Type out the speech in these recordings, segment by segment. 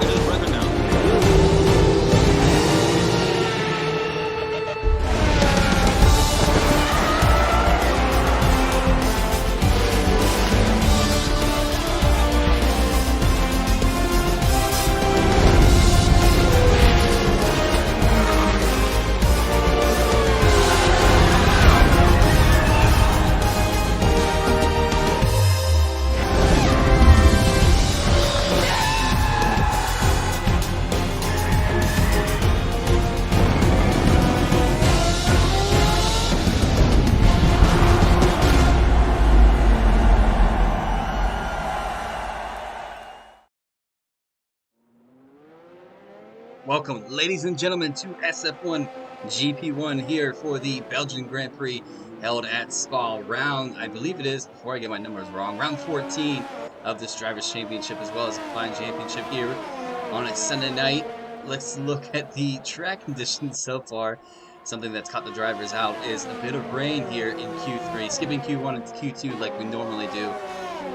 taking his record now. Welcome, ladies and gentlemen, to SF1 GP1 here for the Belgian Grand Prix held at Spa. Round, I believe it is, before I get my numbers wrong, round 14 of this Drivers' Championship as well as a Combined Championship here on a Sunday night. Let's look at the track conditions so far. Something that's caught the drivers out is a bit of rain here in Q3, skipping Q1 and Q2 like we normally do.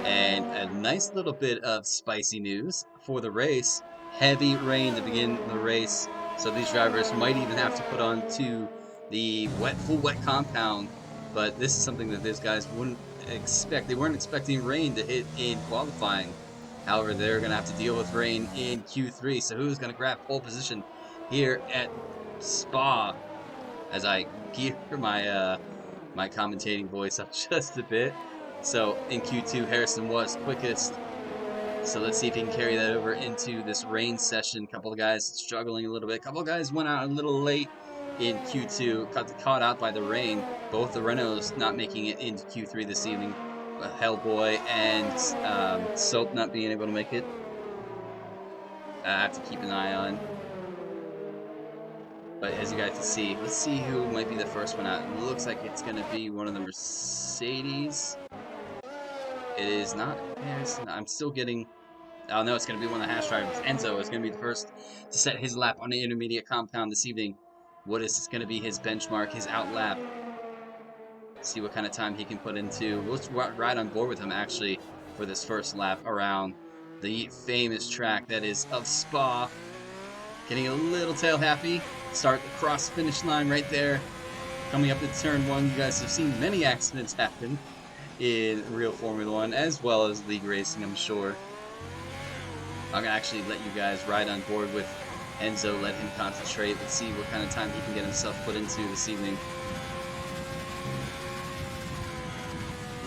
And a nice little bit of spicy news for the race. Heavy rain to begin the race, so these drivers might even have to put on to the full wet compound. But this is something that these guys wouldn't expect. They weren't expecting rain to hit in qualifying. However, they're going to have to deal with rain in Q3. So who's going to grab pole position here at Spa? As I gear my commentating voice up just a bit. So in Q2, Harrison was quickest. So let's see if he can carry that over into this rain session. A couple of guys struggling a little bit. A couple of guys went out a little late in Q2, caught out by the rain. Both the Renaults not making it into Q3 this evening. Hellboy and Soap not being able to make it. I have to keep an eye on. But as you guys can see, let's see who might be the first one out. It looks like it's going to be one of the Mercedes. It is not. I'm still getting. Oh no, it's going to be one of the Haas drivers. Enzo is going to be the first to set his lap on the intermediate compound this evening. What is going to be his benchmark, his out lap? See what kind of time he can put into. We'll ride on board with him actually for this first lap around the famous track that is of Spa. Getting a little tail happy. Start the cross finish line right there. Coming up to turn 1, you guys have seen many accidents happen in real Formula 1 as well as league racing, I'm sure. I'm going to actually let you guys ride on board with Enzo, let him concentrate. Let's see what kind of time he can get himself put into this evening.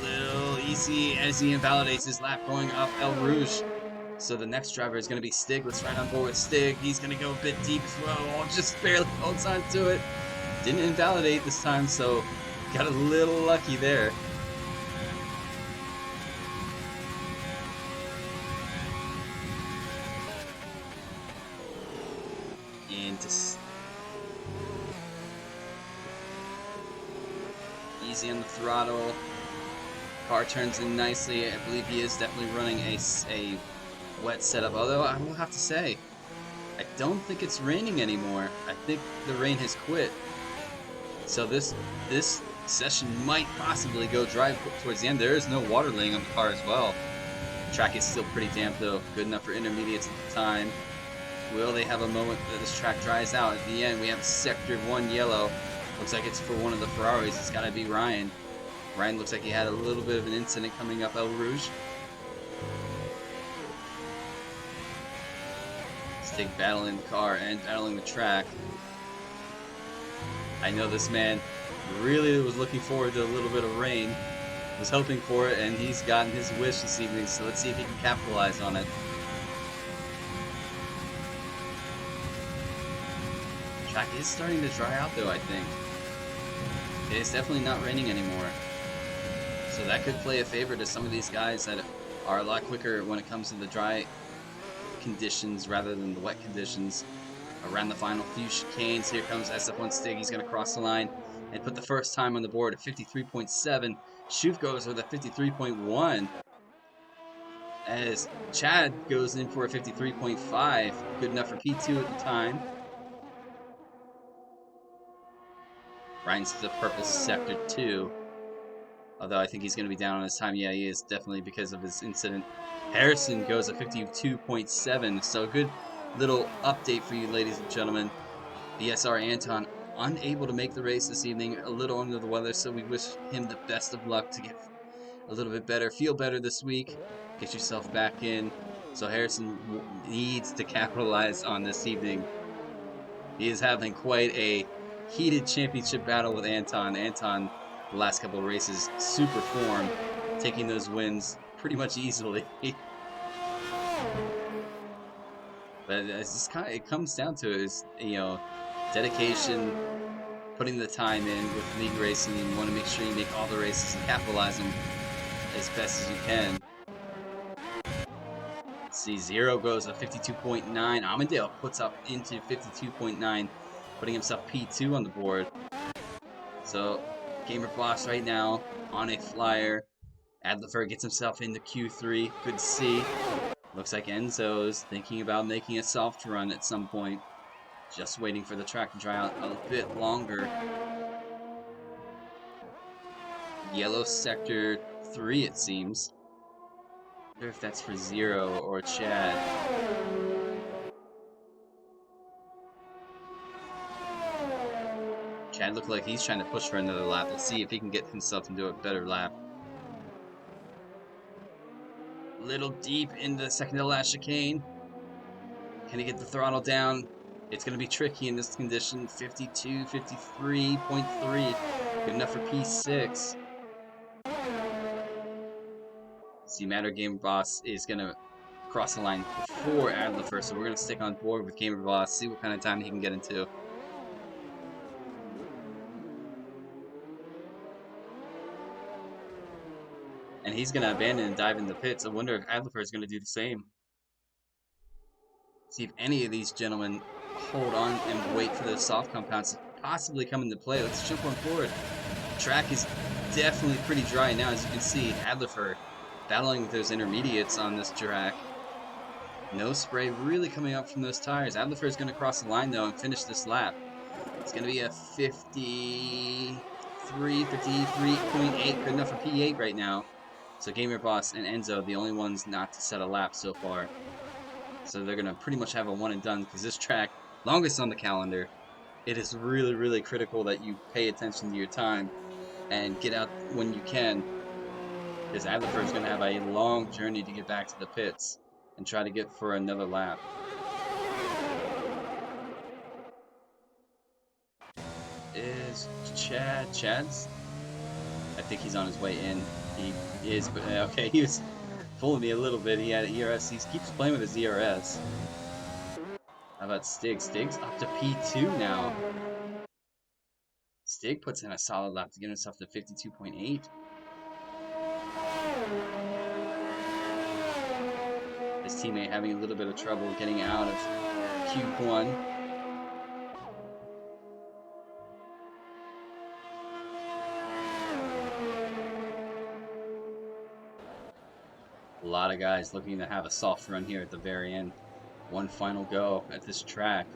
Little easy as he invalidates his lap going up El Rouge. So the next driver is going to be Stig. Let's ride on board with Stig. He's going to go a bit deep as well. Oh, just barely holds on to it. Didn't invalidate this time, so got a little lucky there. Easy on the throttle. Car turns in nicely. I believe he is definitely running a wet setup. Although I will have to say, I don't think it's raining anymore. I think the rain has quit. So this session might possibly go dry towards the end. There is no water laying on the car as well. The track is still pretty damp though. Good enough for intermediates at the time. Will they have a moment that this track dries out? At the end, we have Sector 1 yellow. Looks like it's for one of the Ferraris. It's got to be Ryan. Ryan looks like he had a little bit of an incident coming up El Rouge. Stig battling the car and battling the track. I know this man really was looking forward to a little bit of rain. Was hoping for it, and he's gotten his wish this evening. So let's see if he can capitalize on it. Track is starting to dry out though, I think. It's definitely not raining anymore. So that could play a favor to some of these guys that are a lot quicker when it comes to the dry conditions rather than the wet conditions. Around the final few chicanes, here comes SF1 Stig. He's going to cross the line and put the first time on the board at 53.7. Schuf goes with a 53.1. As Chad goes in for a 53.5. Good enough for P2 at the time. Ryan's the purpose Sector 2. Although I think he's going to be down on his time. Yeah, he is definitely because of his incident. Harrison goes at 52.7. So good little update for you, ladies and gentlemen. BSR Anton unable to make the race this evening, a little under the weather, so we wish him the best of luck to get a little bit better, feel better this week, get yourself back in. So Harrison needs to capitalize on this evening. He is having quite a heated championship battle with Anton. Anton, the last couple of races, super form, taking those wins pretty much easily. But it's just kind of, it comes down to is dedication, putting the time in with league racing. You want to make sure you make all the races and capitalize them as best as you can. Let's see, Zero goes at 52.9. Amandale puts up into 52.9, putting himself P2 on the board. So Gamer Boss right now on a flyer. Adlifer gets himself into Q3. Good to see. Looks like Enzo's thinking about making a soft run at some point. Just waiting for the track to dry out a bit longer. Yellow sector 3, it seems. I wonder if that's for Zero or Chad. Chad looked like he's trying to push for another lap. Let's see if he can get himself into a better lap. Little deep into the second to last chicane. Can he get the throttle down? It's going to be tricky in this condition. 52, 53.3. Good enough for P6. See, Matter Gamer Boss is going to cross the line before Adlifer, so we're going to stick on board with Gamer Boss, see what kind of time he can get into. And he's going to abandon and dive in the pits. I wonder if Adlifer is going to do the same. See if any of these gentlemen hold on and wait for the soft compounds to possibly come into play. Let's jump on forward. The track is definitely pretty dry now, as you can see. Adlifer battling with those intermediates on this track. No spray really coming up from those tires. Adlifer is going to cross the line, though, and finish this lap. It's going to be a 53.8. Good enough for P8 right now. So Gamer Boss and Enzo, the only ones not to set a lap so far. So they're going to pretty much have a one and done, because this track, longest on the calendar, it is really, really critical that you pay attention to your time and get out when you can, because Adlifer is going to have a long journey to get back to the pits and try to get for another lap. Is Chad's? I think he's on his way in. He is, but okay, he was fooling me a little bit. He had an ERS. He keeps playing with his ERS. How about Stig? Stig's up to P2 now. Stig puts in a solid lap to get himself to 52.8. His teammate having a little bit of trouble getting out of Q1. A lot of guys looking to have a soft run here at the very end. One final go at this track.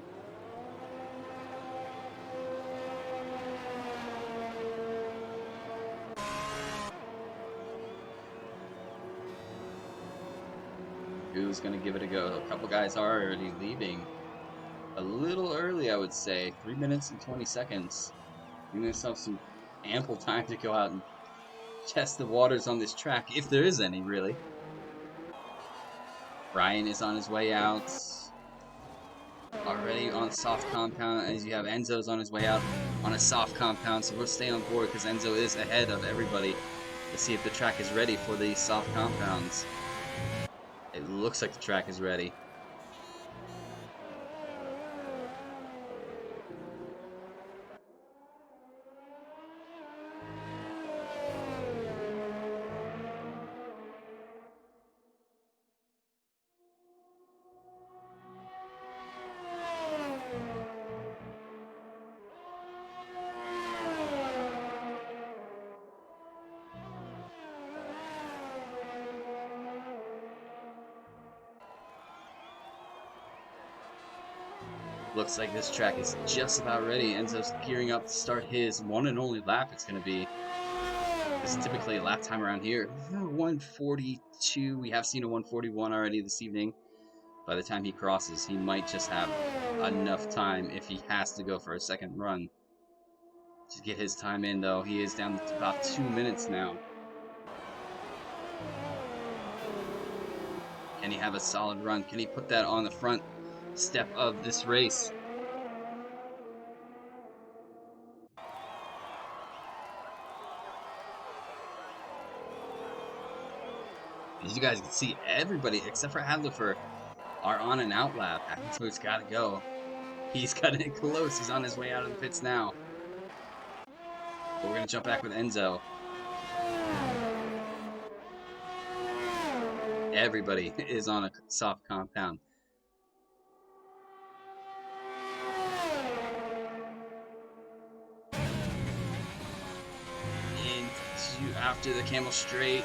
Who's going to give it a go? A couple guys are already leaving. A little early, I would say. 3 minutes and 20 seconds. Giving themselves some ample time to go out and test the waters on this track, if there is any, really. Brian is on his way out. Already on soft compound, as you have Enzo's on his way out on a soft compound, so we'll stay on board because Enzo is ahead of everybody. Let's see if the track is ready for these soft compounds. It looks like the track is ready. Looks like this track is just about ready. Enzo's gearing up to start his one and only lap. It's going to be, this is typically a lap time around here. 142. We have seen a 141 already this evening, by the time he crosses, he might just have enough time if he has to go for a second run to get his time in, though. He is down to about 2 minutes now. Can he have a solid run? Can he put that on the front step of this race? As you guys can see, everybody except for Adler are on an outlap. Atkin's got to go. He's cutting it close. He's on his way out of the pits now. But we're going to jump back with Enzo. Everybody is on a soft compound. After the camel straight.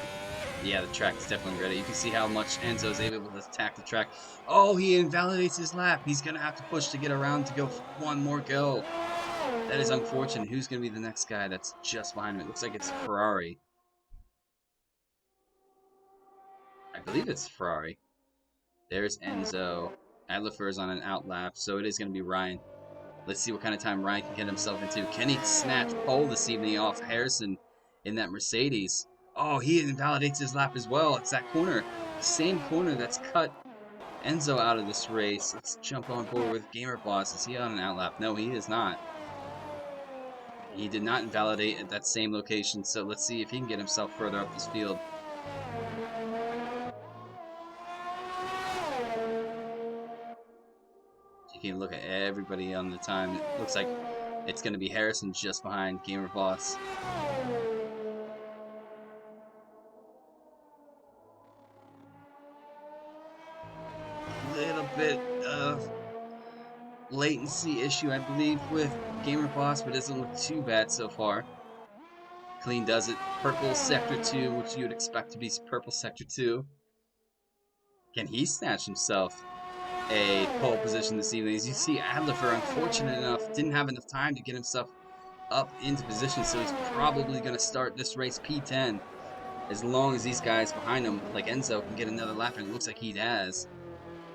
Yeah, the track is definitely ready. You can see how much Enzo is able to attack the track. Oh, he invalidates his lap. He's going to have to push to get around to go for one more go. That is unfortunate. Who's going to be the next guy that's just behind him? It looks like it's Ferrari. I believe it's Ferrari. There's Enzo. Adler is on an outlap, so it is going to be Ryan. Let's see what kind of time Ryan can get himself into. Can he snatch pole this evening off Harrison in that Mercedes? Oh, he invalidates his lap as well. It's that corner. Same corner that's cut Enzo out of this race. Let's jump on board with Gamer Boss. Is he on an outlap? No, he is not. He did not invalidate at that same location, so let's see if he can get himself further up this field. You can look at everybody on the time. It looks like it's going to be Harrison just behind Gamer Boss. Little bit of latency issue, I believe, with Gamer Boss, but it doesn't look too bad so far. Clean does it. Purple Sector 2, which you would expect to be Purple Sector 2. Can he snatch himself a pole position this evening? As you see, Adler, unfortunate enough, didn't have enough time to get himself up into position, so he's probably going to start this race P10 as long as these guys behind him, like Enzo, can get another lap, and it looks like he has.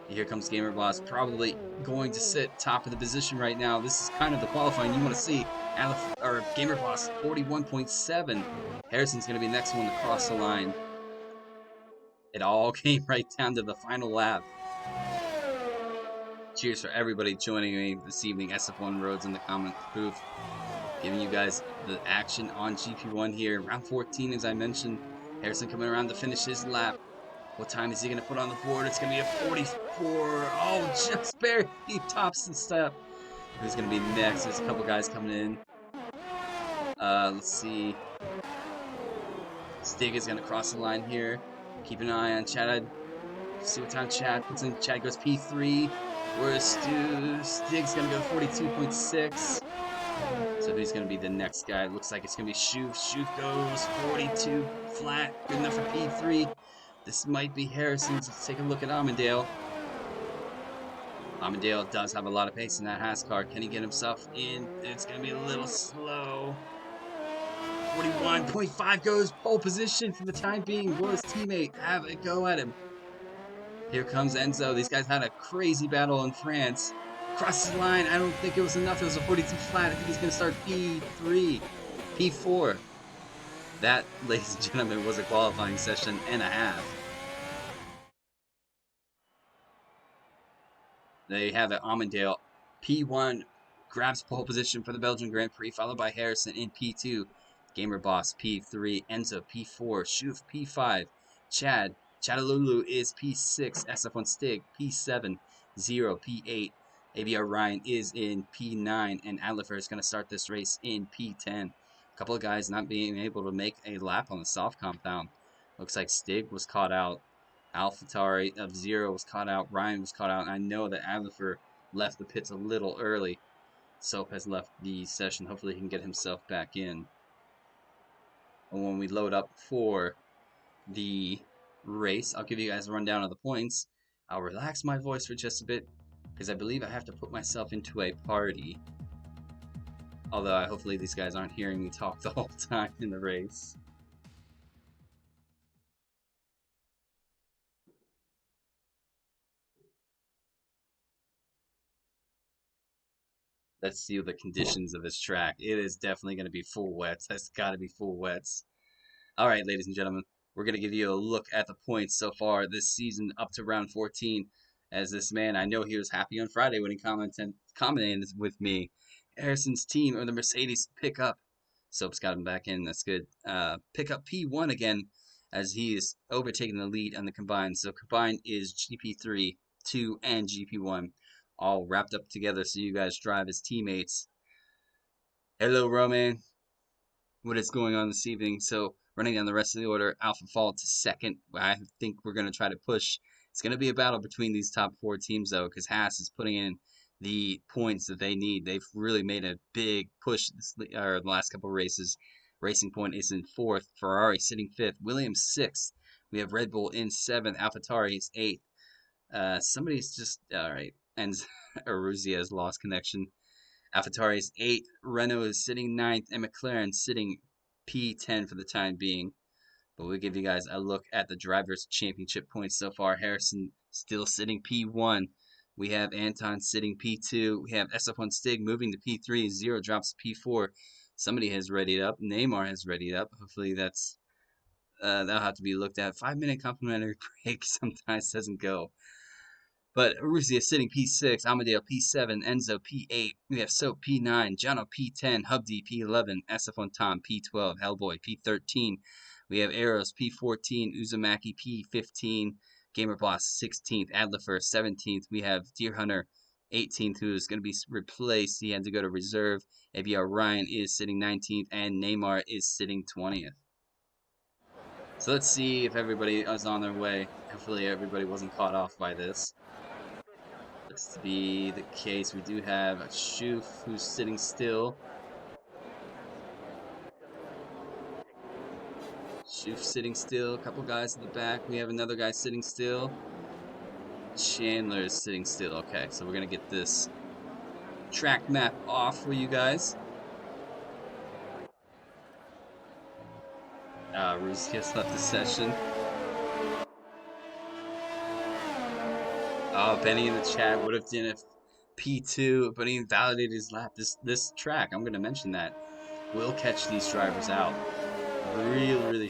Here comes Gamer Boss, probably going to sit top of the position right now. This is kind of the qualifying you want to see. Gamer Boss 41.7. Harrison's going to be the next one to cross the line. It all came right down to the final lap. Cheers for everybody joining me this evening. SF1 Roads in the comment booth, giving you guys the action on GP1 here. Round 14, as I mentioned. Harrison coming around to finish his lap. What time is he going to put on the board? It's going to be a 44. Oh, just barely tops the step. Who's going to be next? There's a couple guys coming in. Let's see. Stig is going to cross the line here. Keep an eye on Chad. See what time Chad puts in. Chad goes P3. Whereas Stig's going to go 42.6. So who's going to be the next guy? It looks like it's going to be Shoof. Shoof goes 42 flat. Good enough for P3. This might be Harrison's. Let's take a look at Amandale. Amandale does have a lot of pace in that Haas car. Can he get himself in? It's going to be a little slow. 41.5 goes pole position for the time being. Will his teammate have a go at him? Here comes Enzo. These guys had a crazy battle in France. Crosses the line. I don't think it was enough. It was a 42 flat. I think he's going to start P3. P4. That, ladies and gentlemen, was a qualifying session and a half. There you have it. Amandale, P1, grabs pole position for the Belgian Grand Prix, followed by Harrison in P2. Gamer Boss, P3. Enzo, P4. Shoof, P5. Chadalulu is P6. SF1 Stig, P7. 0, P8. ABR Ryan is in P9. And Adler is going to start this race in P10. A couple of guys not being able to make a lap on the soft compound. Looks like Stig was caught out. AlphaTauri of 0 was caught out. Ryan was caught out. And I know that Adler left the pits a little early. Soap has left the session. Hopefully he can get himself back in. And when we load up for the race, I'll give you guys a rundown of the points. I'll relax my voice for just a bit because I believe I have to put myself into a party. Although hopefully these guys aren't hearing me talk the whole time in the race. Let's see the conditions of this track. It is definitely going to be full wets. That's got to be full wets. All right, ladies and gentlemen, we're going to give you a look at the points so far this season up to round 14. As this man, I know he was happy on Friday when he commented with me. Harrison's team or the Mercedes pickup. Soap's got him back in. That's good. Pickup P1 again as he is overtaking the lead on the combined. So combined is GP3, 2, and GP1 all wrapped up together so you guys drive as teammates. Hello, Roman. What is going on this evening? So running down the rest of the order, Alpha fall to second. I think we're going to try to push. It's going to be a battle between these top 4 teams, though, because Haas is putting in the points that they need. They've really made a big push the last couple of races. Racing Point is in 4th. Ferrari sitting 5th. Williams 6th. We have Red Bull in 7th. AlphaTauri is 8th. Somebody's just... All right. And Aruzia has lost connection. AlphaTauri is 8th, Renault is sitting 9th, and McLaren sitting P10 for the time being. But we'll give you guys a look at the Drivers' Championship points so far. Harrison still sitting P1. We have Anton sitting P2. We have SF1 Stig moving to P3. Zero drops to P4. Somebody has readied up. Neymar has readied up. Hopefully that'll have to be looked at. 5-minute complimentary break sometimes doesn't go. But Aruzia is sitting P6, Amadeo P7, Enzo P8, we have Soap P9, Jono P10, Hubdi P11, SF1 Tom P12, Hellboy P13, we have Eros P14, Uzumaki P15, Gamerboss 16th, Adlifer 17th, we have Deer Hunter 18th, who is going to be replaced. He had to go to reserve. ABR Ryan is sitting 19th, and Neymar is sitting 20th. So let's see if everybody is on their way. Hopefully everybody wasn't caught off by this. Looks to be the case. We do have a Shoof who's sitting still. Shoof sitting still. A couple guys in the back. We have another guy sitting still. Chandler is sitting still. Okay, so we're going to get this track map off for you guys. Ruzius left the session. Oh, Benny in the chat would have done if P2, but he invalidated his lap. This track, I'm going to mention that, will catch these drivers out really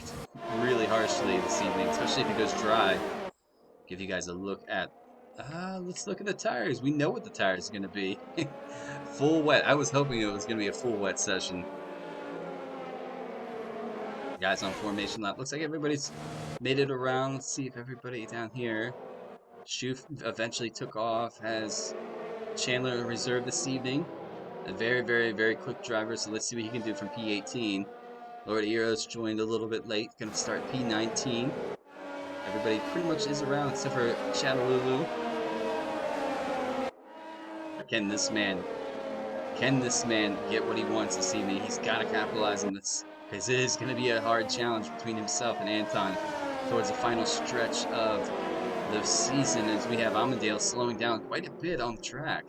harshly this evening, especially if it goes dry. Give you guys a look at, let's look at the tires. We know what the tires are going to be. Full wet. I was hoping it was going to be a full wet session. Guys on formation lap. Looks like everybody's made it around. Let's see if everybody down here. Shoof eventually took off. Has Chandler reserved this evening. A very quick driver, so let's see what he can do from P18. Lord Eros joined a little bit late. Going to start P19. Everybody pretty much is around except for Shadalulu. Can this man get what he wants this evening? He's got to capitalize on this, because it is going to be a hard challenge between himself and Anton towards the final stretch of the season, as we have Amadale slowing down quite a bit on the track.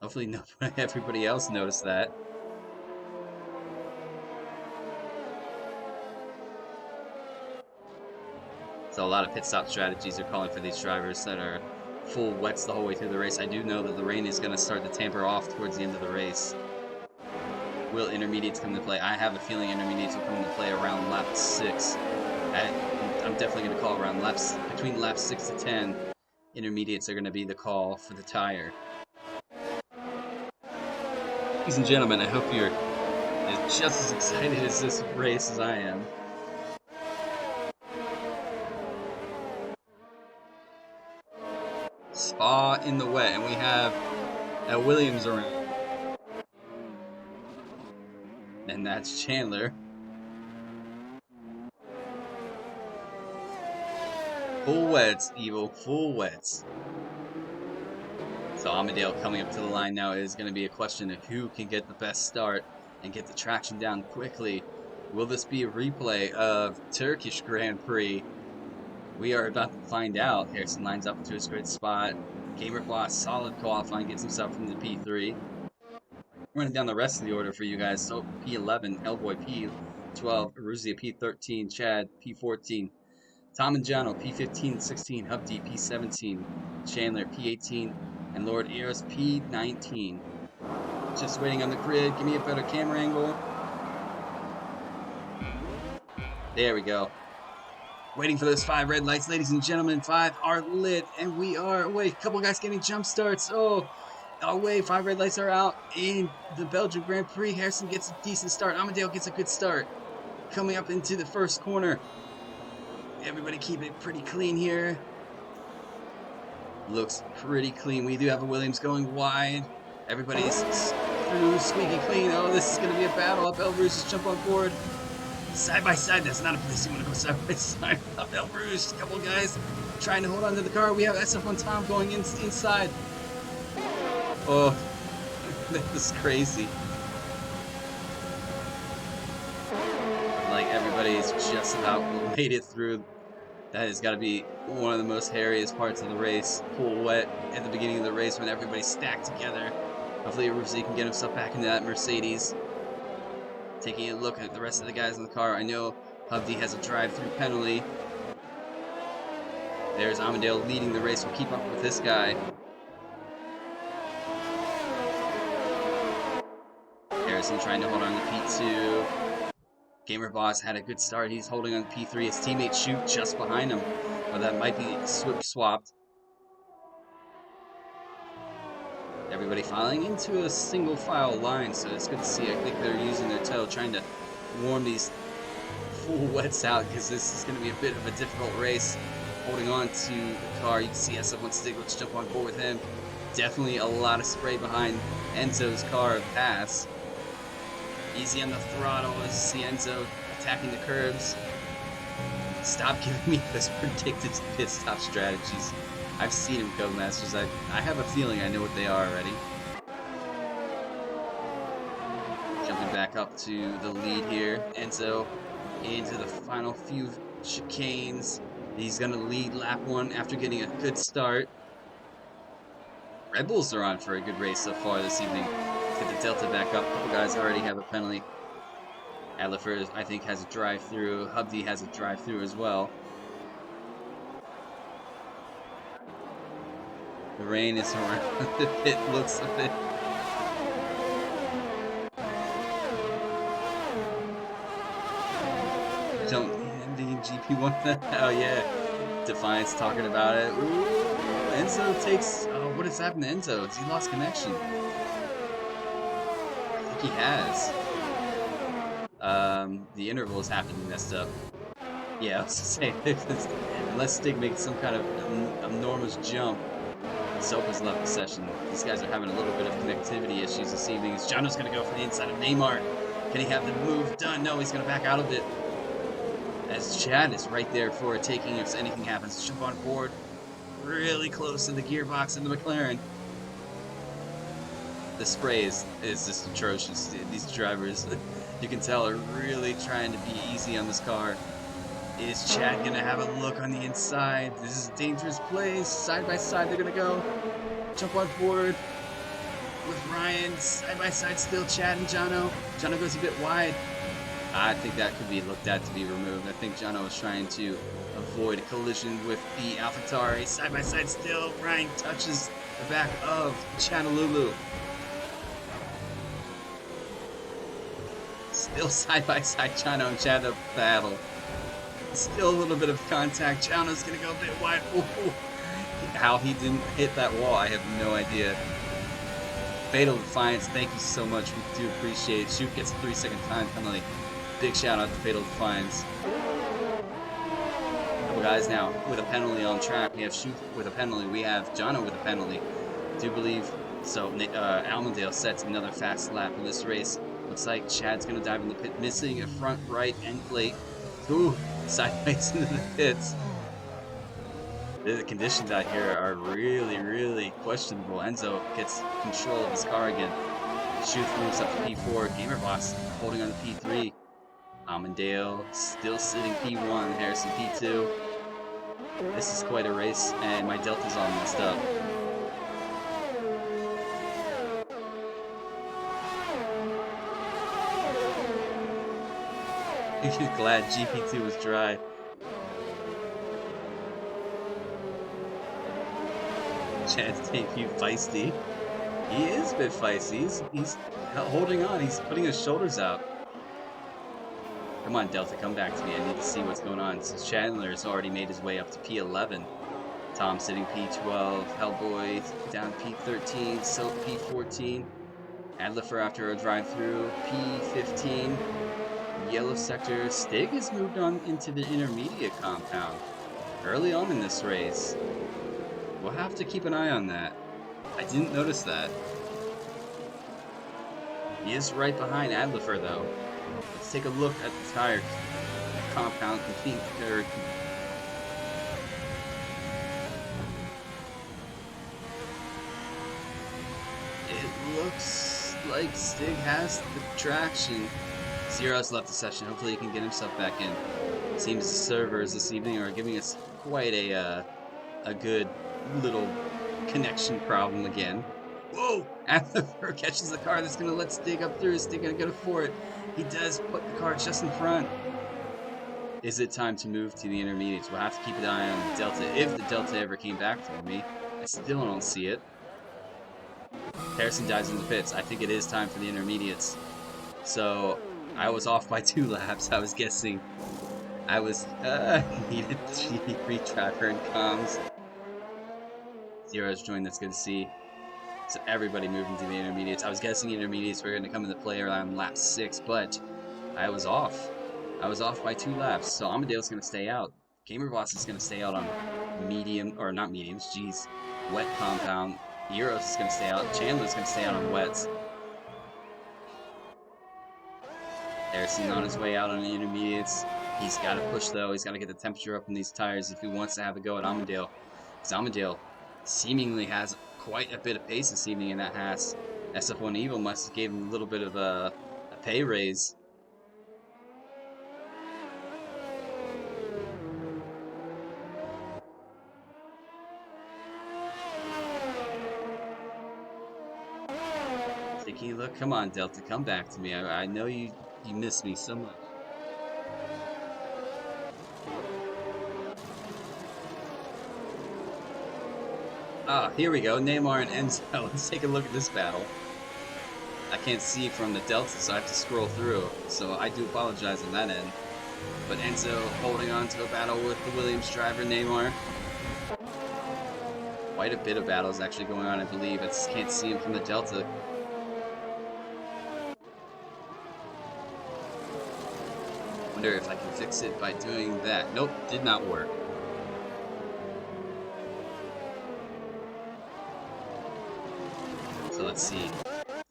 Hopefully everybody else noticed that. So a lot of pit stop strategies are calling for these drivers that are full wets the whole way through the race. I do know that the rain is going to start to tamper off towards the end of the race. Will intermediates come into play? I have a feeling intermediates will come into play around lap 6. I'm definitely going to call around between laps 6 to 10. Intermediates are going to be the call for the tire. Ladies and gentlemen, I hope you're just as excited as this race as I am. Spa in the wet, and we have a Williams around. And that's Chandler. Full wets, Evil, full wets. So Amadale coming up to the line now is going to be a question of who can get the best start and get the traction down quickly. Will this be a replay of Turkish Grand Prix? We are about to find out. Harrison lines up into his good spot. Gamerboss, solid qualifying, gets himself into P3. Running down the rest of the order for you guys. So P11, Hellboy P12, Aruzia P13, Chad P14, Tom and Jono P15, 16, Hubdi P17, Chandler P18, and Lord Eros P19. Just waiting on the grid. Give me a better camera angle. There we go. Waiting for those 5 red lights, ladies and gentlemen. 5 are lit, and we are away. A couple guys getting jump starts. Oh, away. 5 red lights are out in the Belgian Grand Prix. Harrison gets a decent start. Amadeo gets a good start. Coming up into the first corner. Everybody keep it pretty clean here. Looks pretty clean. We do have a Williams going wide. Everybody's through squeaky clean. Oh, this is going to be a battle. Up El Rouge, just jump on board. Side by side. That's not a place you want to go side by side. Up El Rouge. A couple guys trying to hold on to the car. We have SF1 Tom going inside. Oh, this is crazy. Like everybody's just about made it through. That has got to be one of the most hairiest parts of the race. Pool wet at the beginning of the race when everybody's stacked together. Hopefully Rufsy can get himself back into that Mercedes. Taking a look at the rest of the guys in the car. I know Hubdy has a drive-through penalty. There's Amadale leading the race. We'll keep up with this guy. Harrison trying to hold on to P2. Gamer Boss had a good start. He's holding on P3. His teammates shoot just behind him. But that might be swapped. Everybody filing into a single file line, so it's good to see. I think they're using their toe, trying to warm these full wets out, because this is going to be a bit of a difficult race. Holding on to the car. You can see SF1 Stig. Let's jump on board with him. Definitely a lot of spray behind Enzo's car pass. Easy on the throttle as you see Enzo attacking the curbs. Stop giving me those predicted pit stop strategies. I've seen him, Codemasters. I have a feeling I know what they are already. Jumping back up to the lead here. Enzo into the final few chicanes. He's going to lead lap 1 after getting a good start. Red Bulls are on for a good race so far this evening. Get the Delta back up. A couple guys already have a penalty. Adlerfer, I think, has a drive-through. Hubdy has a drive-through as well. The rain is around the pit looks a bit. Don't envy GP1. Oh yeah. Defiance talking about it. Ooh, Enzo takes. Oh, what has happened to Enzo? Has he lost connection? He has. The intervals have to be messed up. Yeah, I was gonna say, unless Stig makes some kind of enormous jump, Sopa's left the session. These guys are having a little bit of connectivity issues this evening. Jano's gonna go for the inside of Neymar. Can he have the move done? No, he's gonna back out of it. As Chad is right there for a taking if anything happens. Jump on board. Really close to the gearbox in the McLaren. The spray is just atrocious. These drivers, you can tell, are really trying to be easy on this car. Is Chad gonna have a look on the inside? This is a dangerous place. Side by side, they're gonna go. Jump on board with Ryan. Side by side, still Chad and Jono. Jono goes a bit wide. I think that could be looked at to be removed. I think Jono was trying to avoid a collision with the AlphaTauri. Side by side, still Ryan touches the back of Chanalulu. Still side by side, Jono and Chad up battle. Still a little bit of contact. Jono's gonna go a bit wide. Ooh. How he didn't hit that wall, I have no idea. Fatal Defiance, thank you so much. We do appreciate it. Shoot gets a 3-second time penalty. Big shout out to Fatal Defiance. Couple guys now with a penalty on track. We have Shoot with a penalty. We have Jono with a penalty. Do believe so. Almondale sets another fast lap in this race. Looks like Chad's gonna dive in the pit, missing a front right end plate. Ooh, sideways into the pits. The conditions out here are really, really questionable. Enzo gets control of his car again. Shoot moves up to P4. Gamer Boss holding on to P3. Amandale still sitting P1. Harrison P2. This is quite a race, and my Delta's all messed up. Glad GP2 was dry. Chad's debut feisty. He is a bit feisty. He's holding on. He's putting his shoulders out. Come on, Delta, come back to me. I need to see what's going on. So Chandler's already made his way up to P11. Tom sitting P12. Hellboy down P13. Silk P14. Adlifer after a drive-through P15. Yellow sector. Stig has moved on into the intermediate compound early on in this race. We'll have to keep an eye on that. I didn't notice that. He is right behind Adlifer though. Let's take a look at the tire compound complete. It looks like Stig has the traction. Zero's left the session. Hopefully he can get himself back in. Seems the servers this evening are giving us quite a good little connection problem again. Whoa! Adlifer catches the car that's gonna let Stig up through. Stig gonna go for it. He does put the car just in front. Is it time to move to the intermediates? We'll have to keep an eye on the Delta if the Delta ever came back for me. I still don't see it. Harrison dives in the pits. I think it is time for the intermediates. So I was off by 2 laps. I was guessing. I was needed GP driver and comms. Zero's joined. That's good to see. So everybody moving to the intermediates. I was guessing intermediates were going to come into play around lap 6, but I was off. I was off by 2 laps. So Amadeo's going to stay out. GamerBoss is going to stay out on medium, or not mediums, geez, wet compound. Euros is going to stay out. Chandler's going to stay out on wets. Harrison on his way out on the intermediates. He's got to push though. He's got to get the temperature up in these tires if he wants to have a go at Amadale. Because Amadale seemingly has quite a bit of pace this evening in that Haas. SF1 Evil must have gave him a little bit of a pay raise. Sticky look, come on Delta, come back to me. I know you miss me so much. Ah, here we go. Neymar and Enzo. Let's take a look at this battle. I can't see from the Delta, so I have to scroll through. So I do apologize on that end. But Enzo holding on to a battle with the Williams driver, Neymar. Quite a bit of battles actually going on, I believe. I just can't see him from the Delta. Wonder if I can fix it by doing that. Nope, did not work. So let's see.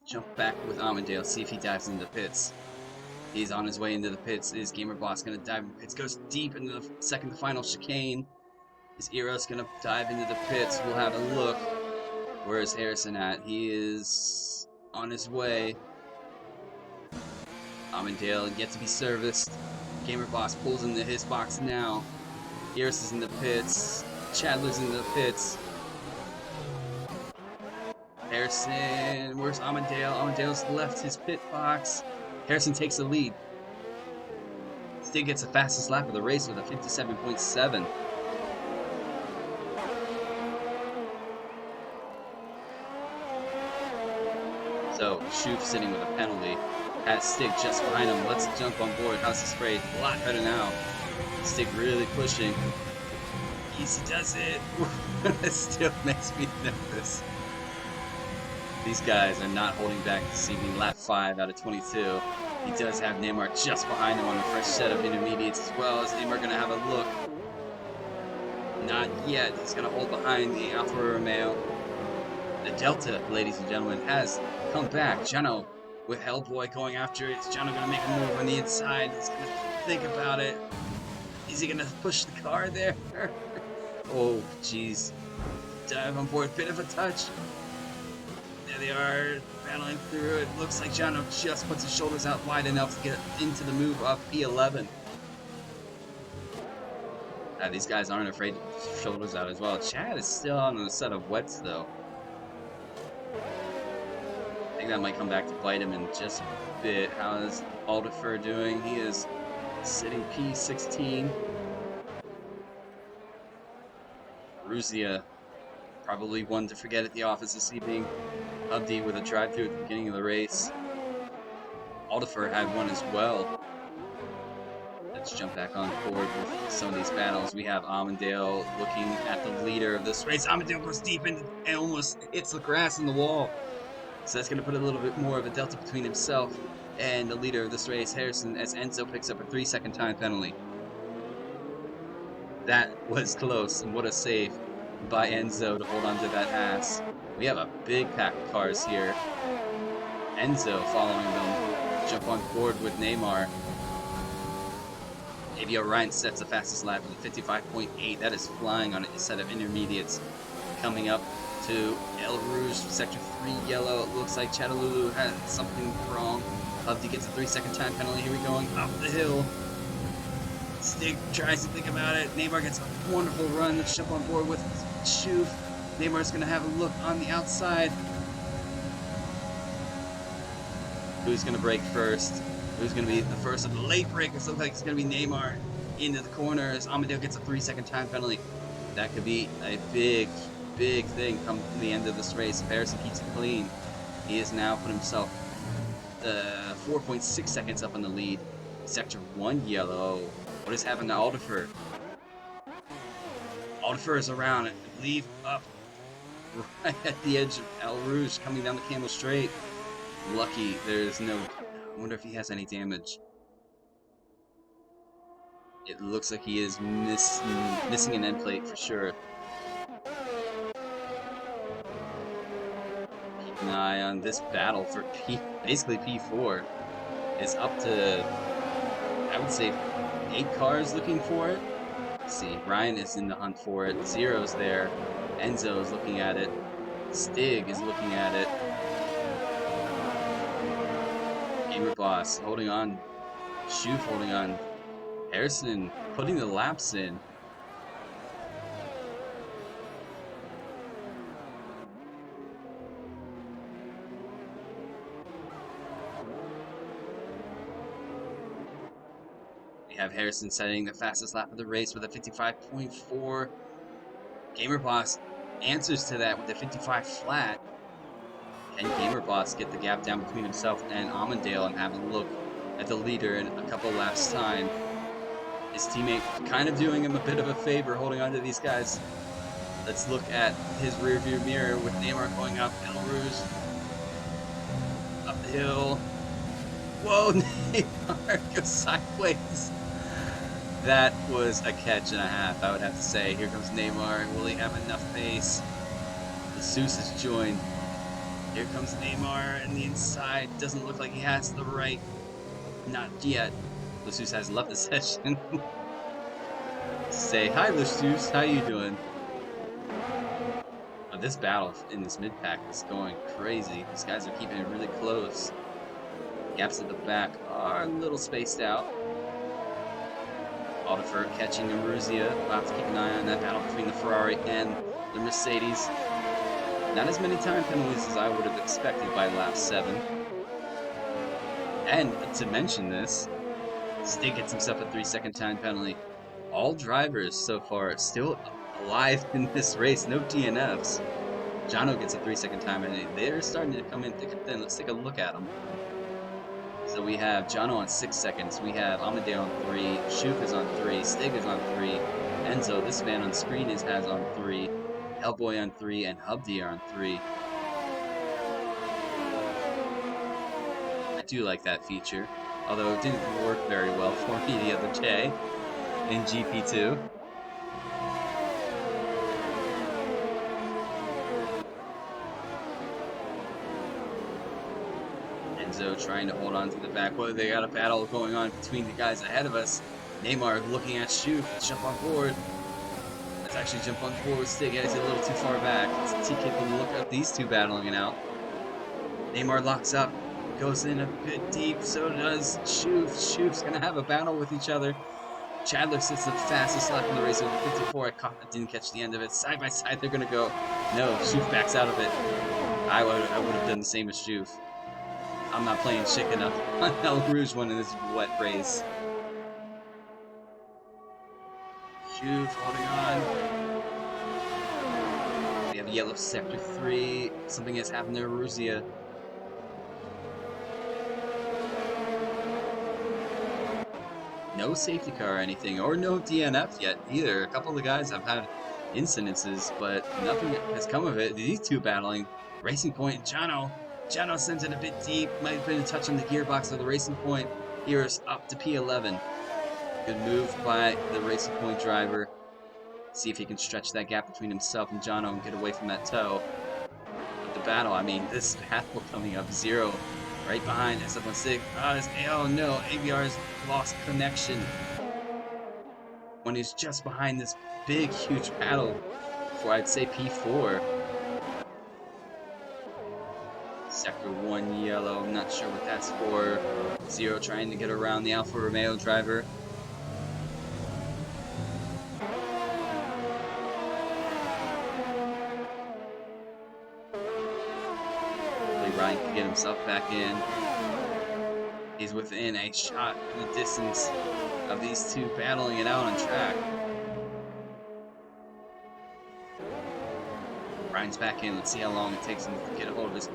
Jump back with Amandale, see if he dives into the pits. He's on his way into the pits. Is GamerBoss going to dive in the pits? Goes deep into the second to final chicane. Is Eros going to dive into the pits? We'll have a look. Where is Harrison at? He is on his way. Amandale yet to be serviced. GamerBoss pulls into his box now. Eros is in the pits. Chandler's in the pits. Harrison, where's Amandale? Amandale's left his pit box. Harrison takes the lead. Stig gets the fastest lap of the race with a 57.7. So, Shoof sitting with a penalty. Has Stig just behind him. Let's jump on board. How's the spray? A lot better now. Stig really pushing. Easy does it. It still makes me nervous. These guys are not holding back this evening. Lap 5 out of 22. He does have Neymar just behind him on a fresh set of intermediates as well. Is Neymar going to have a look? Not yet. He's going to hold behind the Alfa Romeo. The Delta, ladies and gentlemen, has come back. Jono with Hellboy going after it. Is Jono going to make a move on the inside? He's going to think about it. Is he going to push the car there? Oh, jeez. Dive on board. Bit of a touch. There they are, battling through. It looks like Jono just puts his shoulders out wide enough to get into the move off P11. These guys aren't afraid to put their shoulders out as well. Chad is still on a set of wets, though. I think that might come back to bite him in just a bit. How is Aldifer doing? He is sitting P16. Ruzia, probably one to forget at the office this evening. Hubdy with a drive-through at the beginning of the race. Aldifer had one as well. Let's jump back on board with some of these battles. We have Amundale looking at the leader of this race. Amundale goes deep and almost hits the grass in the wall. So that's going to put a little bit more of a delta between himself and the leader of this race, Harrison, as Enzo picks up a 3-second time penalty. That was close, and what a save by Enzo to hold on to that ass. We have a big pack of cars here. Enzo following them. Jump on board with Neymar. ABO Ryan sets the fastest lap with 55.8. That is flying on a set of intermediates. Coming up to El Rouge, Sector 3 yellow. It looks like Chattalulu has something wrong. Hubdy gets a 3-second time penalty. Here we going up the hill. Stig tries to think about it. Neymar gets a wonderful run. Let's jump on board with Schuf. Neymar's going to have a look on the outside. Who's going to break first? Who's going to be the first of the late breakers? Looks like it's going to be Neymar into the corners. Amadeo gets a 3-second time penalty. That could be a big thing come to the end of this race. If Harrison keeps it clean, he has now put himself 4.6 seconds up on the lead. Sector 1 yellow. What has happened to Aldifer? Aldifer is around, I believe, up right at the edge of El Rouge, coming down the Camel Straight. Lucky there's no... I wonder if he has any damage. It looks like he is missing an end plate for sure. Keep an eye on this battle for basically P4. It's up to, I would say, 8 cars looking for it. Let's see, Ryan is in the hunt for it. Zero's there. Enzo is looking at it. Stig is looking at it. Gamer Boss holding on. Schuf holding on. Harrison putting the laps in. We have Harrison setting the fastest lap of the race with a 55.4. Gamer Boss answers to that with a 55 flat. Can Gamer Boss get the gap down between himself and Amundale and have a look at the leader in a couple laps' time? His teammate kind of doing him a bit of a favor, holding on to these guys. Let's look at his rearview mirror with Neymar going up El Rouge. Up the hill. Whoa, Neymar goes sideways. That was a catch and a half, I would have to say. Here comes Neymar. Will he have enough pace? The Seuss has joined. Here comes Neymar and the inside. Doesn't look like he has the right. Not yet. Lucius has left the session. Say hi, Lucius. How you doing? This battle in this mid-pack is going crazy. These guys are keeping it really close. Gaps at the back are a little spaced out. Aldifer catching Maruzia. We'll have to keep an eye on that battle between the Ferrari and the Mercedes. Not as many time penalties as I would have expected by lap 7. And to mention this, Stig gets himself a 3-second time penalty. All drivers so far still alive in this race, no DNFs. Jono gets a 3-second time penalty. They're starting to come in thick and thin. Let's take a look at them. So we have Jono on 6 seconds. We have Amadeo on 3. Schuf is on 3. Stig is on 3. Enzo, this man on screen has on 3. Hellboy on 3. And Hubdy are on 3. I do like that feature, although it didn't work very well for me the other day in GP2. Enzo trying to hold on to the back. Well, they got a battle going on between the guys ahead of us. Neymar looking at Schuf. Let's jump on board. Let's actually jump on board with Stig. Yeah, he's a little too far back. Let's take a look at these two battling it out. Neymar locks up. Goes in a bit deep, so does Schuf. Schuf's gonna have a battle with each other. Chandler sits the fastest lap in the race with 54. I didn't catch the end of it. Side by side, they're gonna go. No, Schuf backs out of it. I would have done the same as Schuf. I'm not playing chick enough on El Rouge one in this wet race. Schuf holding on. We have Yellow sector 3. Something has happened to Aruzia. No safety car or anything, or no DNF yet either. A couple of the guys have had incidences, but nothing has come of it. These two battling. Racing Point, Jono. Jono sends it a bit deep. Might have been a touch on the gearbox of the Racing Point. Here's up to P11. Good move by the Racing Point driver. See if he can stretch that gap between himself and Jono and get away from that tow. But the battle, I mean, this battle coming up. Zero right behind SF16. Oh no, ABR's lost connection. When he's just behind this big, huge battle for, I'd say, P4. Sector 1 yellow, not sure what that's for. Zero trying to get around the Alfa Romeo driver. Hopefully Ryan can get himself back in. He's within a shot in the distance of these two battling it out on track. Ryan's back in. Let's see how long it takes him to get a hold of his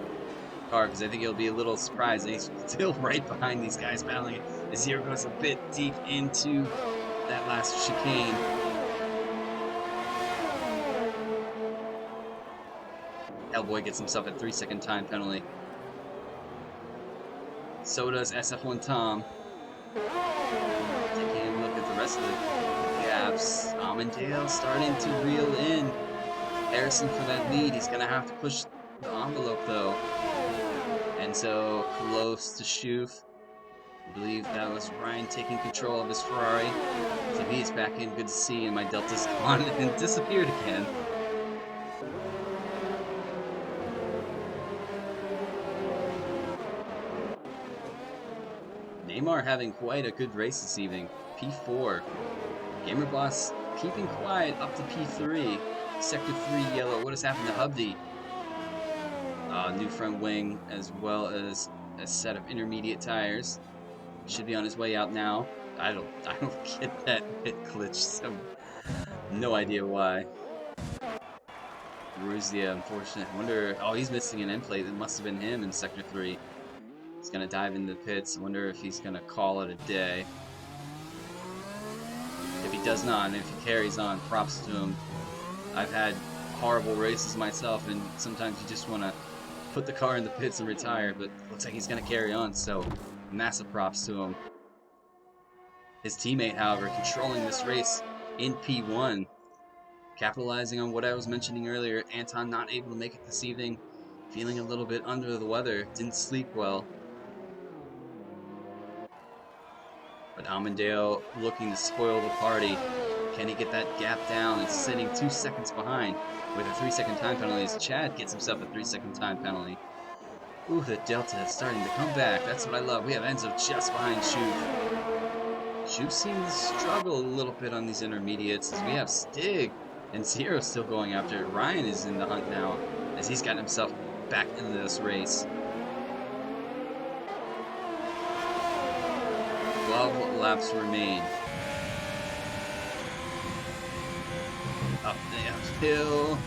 car, because I think he'll be a little surprised that he's still right behind these guys battling it. The Zero goes a bit deep into that last chicane. Hellboy gets himself a 3-second time penalty. So does SF1 Tom. Taking a look at the rest of the gaps. Amandale starting to reel in Harrison for that lead. He's going to have to push the envelope though. And so close to Schoof. I believe that was Ryan taking control of his Ferrari. So he's back in. Good to see. And my Delta's gone and disappeared again. Neymar having quite a good race this evening. P4. Gamer Boss keeping quiet up to P3. Sector 3 yellow. What has happened to Hubdy? New front wing as well as a set of intermediate tires. Should be on his way out now. I don't get that pit glitch, so no idea why. Ruzia, unfortunate. I wonder. Oh, he's missing an end plate. It must have been him in Sector 3. He's gonna dive into the pits. I wonder if he's gonna call it a day. If he does not, and if he carries on, props to him. I've had horrible races myself, and sometimes you just want to put the car in the pits and retire, but looks like he's gonna carry on, so massive props to him. His teammate, however, controlling this race in P1, capitalizing on what I was mentioning earlier. Anton not able to make it this evening, feeling a little bit under the weather, didn't sleep well. But Amandale looking to spoil the party. Can he get that gap down? It's sitting 2 seconds behind with a 3-second time penalty as Chad gets himself a 3-second time penalty. Ooh, the Delta is starting to come back. That's what I love. We have Enzo just behind Schoof. Schoof seems to struggle a little bit on these intermediates as we have Stig and Zero still going after it. Ryan is in the hunt now as he's gotten himself back into this race. 12 laps remain. Up the uphill.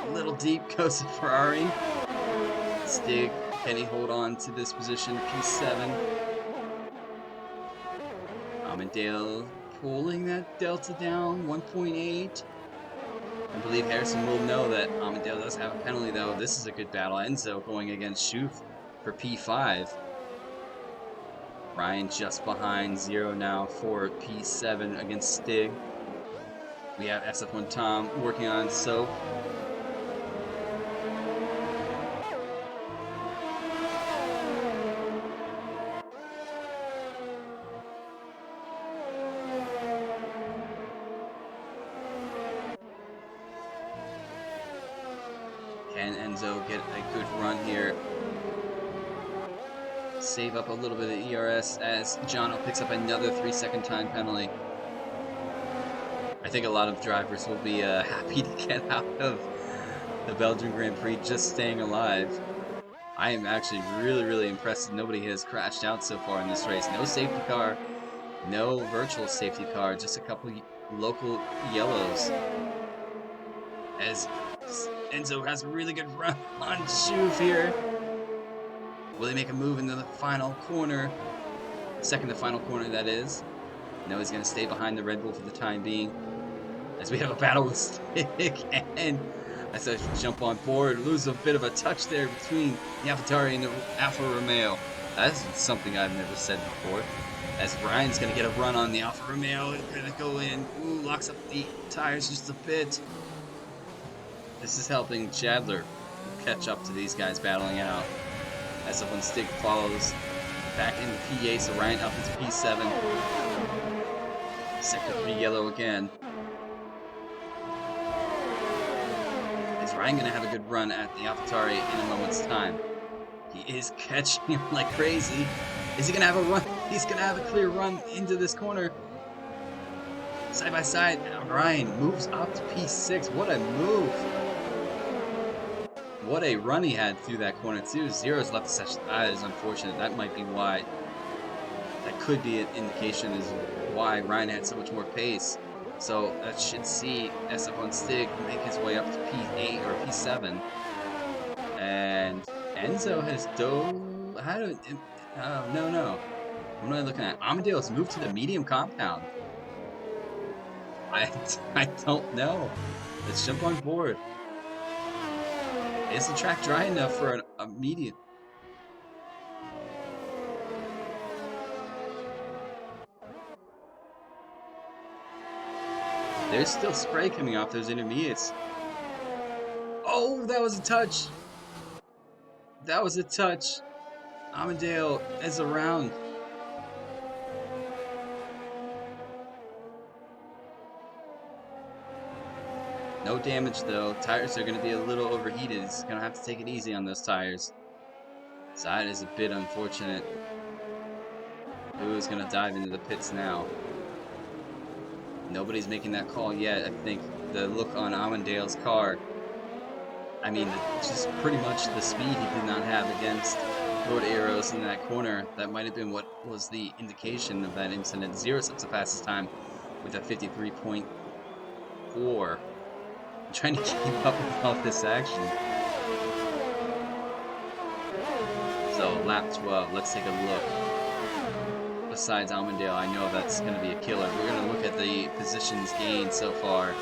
A little deep goes the Ferrari. Stig, can he hold on to this position? P7. Amandale pulling that Delta down, 1.8. I believe Harrison will know that Amandale does have a penalty though. This is a good battle. Enzo going against Schoof for P5. Ryan just behind. Zero now for P7 against Stig. We have SF1 Tom working on Soap. Can Enzo get a good run here? Save up a little bit of ERS as Jono picks up another 3-second time penalty. I think a lot of drivers will be happy to get out of the Belgian Grand Prix just staying alive. I am actually really impressed that nobody has crashed out so far in this race. No safety car, no virtual safety car, just a couple local yellows. As Enzo has a really good run on Shuf here. Will he make a move into the final corner? Second to final corner, that is. No, he's going to stay behind the Red Bull for the time being. As we have a battle with Stick, and as I jump on board, lose a bit of a touch there between the AlphaTauri and the Alfa Romeo. That's something I've never said before. As Ryan's going to get a run on the Alfa Romeo, it's going to go in. Ooh, locks up the tires just a bit. This is helping Chandler catch up to these guys battling out. As when Stick follows back into P8, so Ryan up into P7. Sector 3 yellow again. Is Ryan going to have a good run at the AlphaTauri in a moment's time? He is catching him like crazy. Is he going to have a run? He's going to have a clear run into this corner. Side by side, Ryan moves up to P6. What a move. What a run he had through that corner too. Zero's left the session. That is unfortunate. That might be why. That could be an indication as why Ryan had so much more pace. So that should see SF1 Stick make his way up to P8 or P7. And Enzo has no. What am I looking at? Amadeo's moved to the medium compound. I don't know. Let's jump on board. Is the track dry enough for a medium? There's still spray coming off those intermediates. Oh, that was a touch. That was a touch. Amadeo is around. No damage though. Tires are going to be a little overheated. He's going to have to take it easy on those tires. So that is a bit unfortunate. Who is going to dive into the pits now? Nobody's making that call yet. I think the look on Amandale's car, I mean, just pretty much the speed he did not have against Lord Eros in that corner. That might have been what was the indication of that incident. Zero sets the fastest time with a 53.4. I'm trying to keep up with all this action. So, lap 12, let's take a look. Besides Almondale, I know that's going to be a killer. We're going to look at the positions gained so far.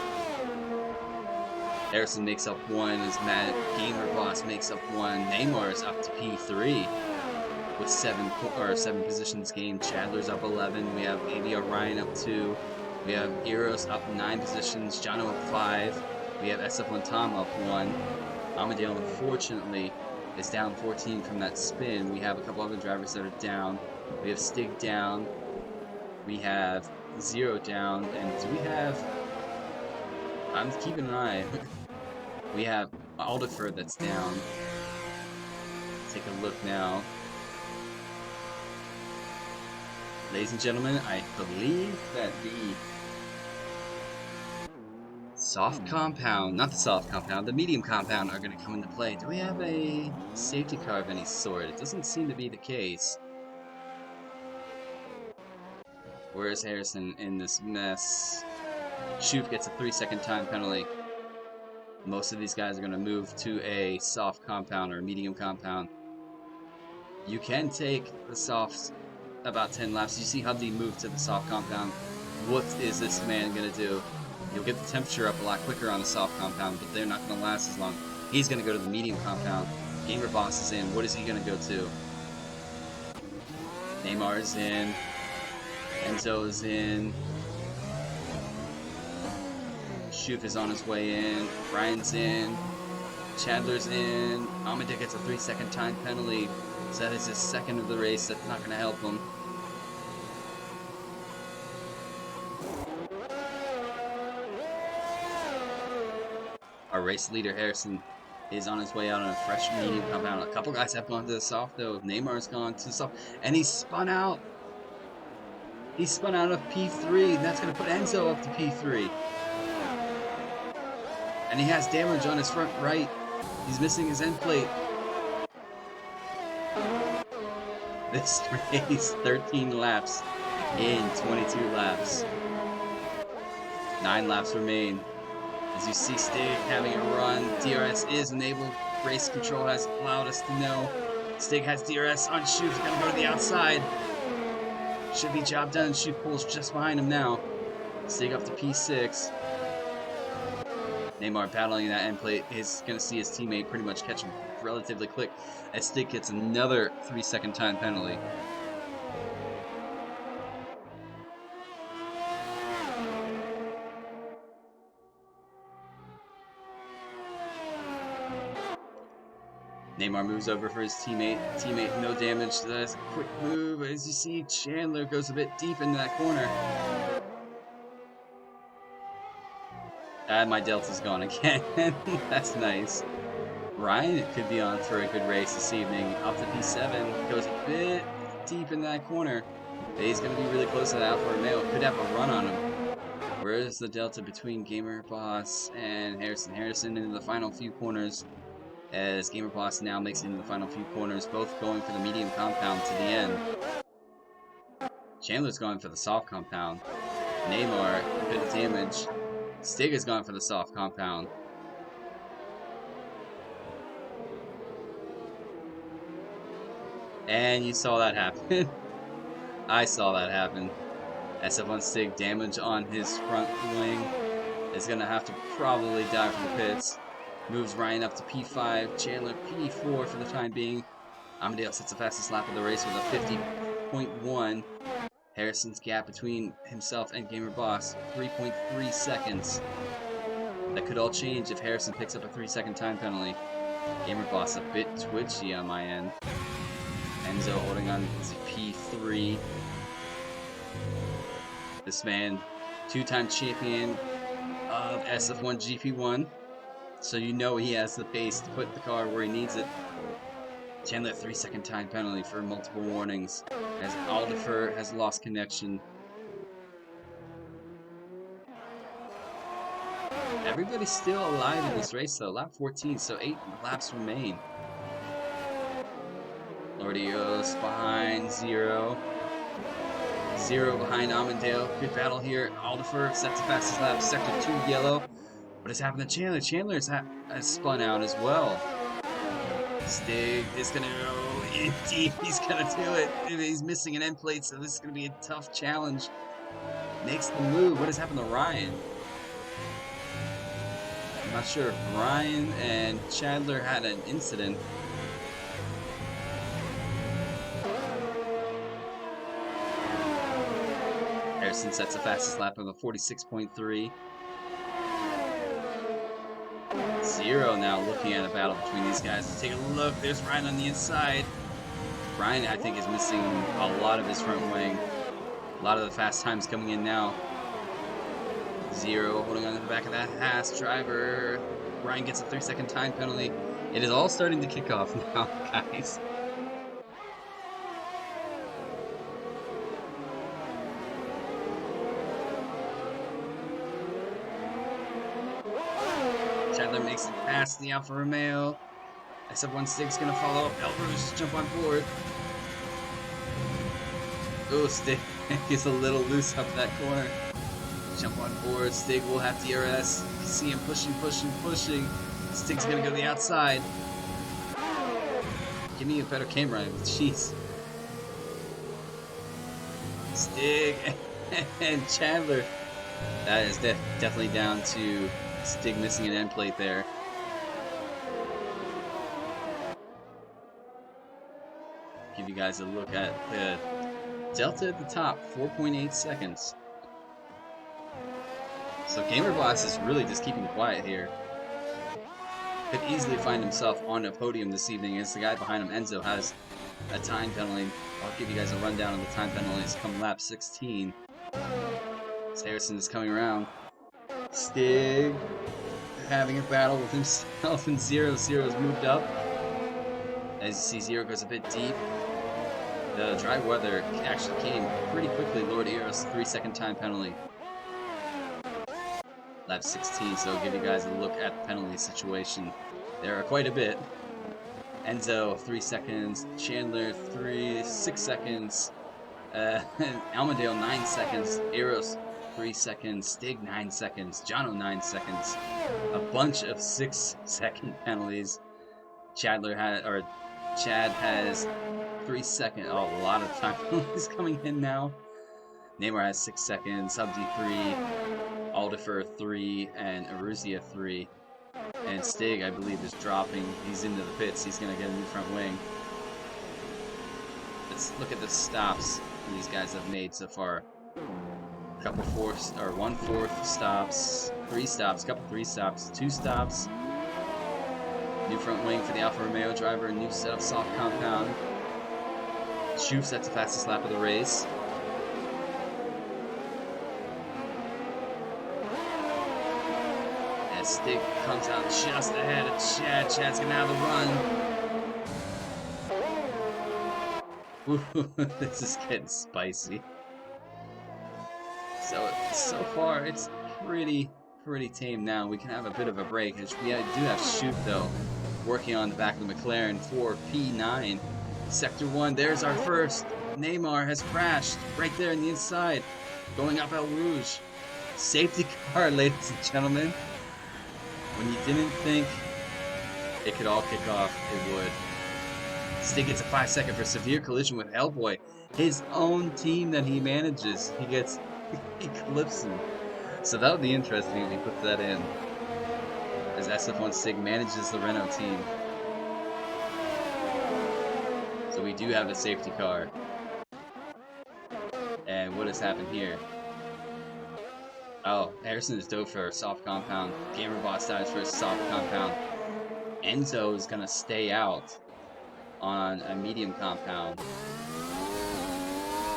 Harrison makes up 1 as Matt Gamer Boss makes up 1. Neymar is up to P3 with 7 positions gained. Chandler's up 11. We have ABR Ryan up 2. We have Eros up 9 positions. Jono up 5. We have SF1 Tom up 1. Amadale, unfortunately, is down 14 from that spin. We have a couple other drivers that are down. We have Stig down. We have Zero down. And do we have... I'm keeping an eye. We have Aldifer that's down. Take a look now. Ladies and gentlemen, I believe that the soft compound, not the soft compound, the medium compound are going to come into play. Do we have a safety car of any sort? It doesn't seem to be the case. Where is Harrison in this mess? Shuf gets a 3-second time penalty. Most of these guys are going to move to a soft compound or medium compound. You can take the softs about 10 laps. You see Hubby move to the soft compound. What is this man going to do? You'll get the temperature up a lot quicker on the soft compound, but they're not going to last as long. He's going to go to the medium compound. Gamer Boss is in. What is he going to go to? Neymar is in. Enzo is in. Shuf is on his way in. Ryan's in. Chandler's in. Amade gets a 3-second time penalty. So that is his second of the race. That's not going to help him. Our race leader, Harrison, is on his way out on a fresh medium compound. A couple guys have gone to the soft, though. Neymar's gone to the soft. And he spun out. He spun out of P3. That's going to put Enzo up to P3. And he has damage on his front right. He's missing his end plate. This race, 13 laps in 22 laps. 9 laps remain. As you see Stig having a run, DRS is enabled. Race control has allowed us to know. Stig has DRS on Schuf, gonna go to the outside. Should be job done. Schuf pulls just behind him now. Stig up to P6. Neymar battling that end plate is going to see his teammate pretty much catch him relatively quick as Stig gets another 3-second time penalty. Neymar moves over for his teammate. Teammate no damage. Does a quick move. As you see, Chandler goes a bit deep into that corner. My delta's gone again. That's nice. Ryan could be on for a good race this evening. Up to P7. Goes a bit deep in that corner. But he's going to be really close to the Alfa Romeo. Could have a run on him. Where is the delta between Gamer Boss and Harrison? Harrison into the final few corners. As Gamer Boss now makes it into the final few corners. Both going for the medium compound to the end. Chandler's going for the soft compound. Neymar, a bit of damage. Stig has gone for the soft compound. And you saw that happen. I saw that happen. SF1 Stig damage on his front wing. Is going to have to probably die from the pits. Moves Ryan up to P5. Chandler P4 for the time being. Amadeo sets the fastest lap of the race with a 50.1. Harrison's gap between himself and Gamer Boss, 3.3 seconds. That could all change if Harrison picks up a 3-second time penalty. Gamer Boss a bit twitchy on my end. Enzo holding on to P3. This man, two-time champion of SF1 GP1. So you know he has the pace to put the car where he needs it. Chandler 3-second time penalty for multiple warnings as Aldifer has lost connection. Everybody's still alive in this race though. Lap 14, so 8 laps remain. Lordios behind Zero. Zero behind Amandale. Good battle here. Aldifer sets the fastest lap. Sector 2 yellow. What has happened to Chandler? Chandler has spun out as well. Stig is going to go in deep. He's going to do it. He's missing an end plate, so this is going to be a tough challenge. Makes the move. What has happened to Ryan? I'm not sure if Ryan and Chandler had an incident. Harrison sets the fastest lap of a 46.3. Zero now looking at a battle between these guys. Let's take a look. There's Ryan on the inside. Ryan, I think, is missing a lot of his front wing. A lot of the fast times coming in now. Zero holding on to the back of that Haas driver. Ryan gets a 3-second time penalty. It is all starting to kick off now, guys. Chandler makes it past the Alfa Romeo. SF1 Stig's gonna follow up. Elbrus jump on board. Oh, Stig is a little loose up that corner. Jump on board. Stig will have DRS. You can see him pushing. Stig's gonna go to the outside. Give me a better camera angle. Jeez. Stig and Chandler. That is definitely down to Stig missing an end plate there. Give you guys a look at the delta at the top, 4.8 seconds. So Gamer Boss is really just keeping quiet here. Could easily find himself on a podium this evening as the guy behind him, Enzo, has a time penalty. I'll give you guys a rundown of the time penalties come lap 16. As Harrison is coming around. Stig having a battle with himself and Zero. Zero's moved up. As you see, Zero goes a bit deep. The dry weather actually came pretty quickly. Lord Eros, 3-second time penalty. Lap 16, so I'll give you guys a look at the penalty situation. There are quite a bit. Enzo, 3 seconds. Chandler, 6 seconds. Almadale, 9 seconds. Eros, 3 seconds. Stig 9 seconds. Jono 9 seconds. A bunch of 6-second penalties. Chad has 3 seconds. Oh, a lot of time penalties coming in now. Neymar has 6 seconds. Hubdi 3. Aldifer 3. And Aruzia 3. And Stig, I believe, is dropping. He's into the pits. He's going to get a new front wing. Let's look at the stops these guys have made so far. A couple fourths, or 1/4 stops, 3 stops, couple 3 stops, 2 stops. New front wing for the Alfa Romeo driver, new set of soft compound. Schuf sets the fastest lap of the race. As Stig comes out just ahead of Chad. Chad's gonna have a run. Ooh, this is getting spicy. So far, it's pretty tame now. We can have a bit of a break. We do have Schuf, though, working on the back of the McLaren for P9. Sector 1, there's our first. Neymar has crashed right there in the inside, going up El Rouge. Safety car, ladies and gentlemen. When you didn't think it could all kick off, it would. Stig gets a 5-second for severe collision with Hellboy. His own team that he manages, he clips him. So that would be interesting if he puts that in. As SF1 Stig manages the Renault team. So we do have the safety car. And what has happened here? Oh, Harrison is dove for a soft compound. Gamerboss dies for a soft compound. Enzo is going to stay out on a medium compound.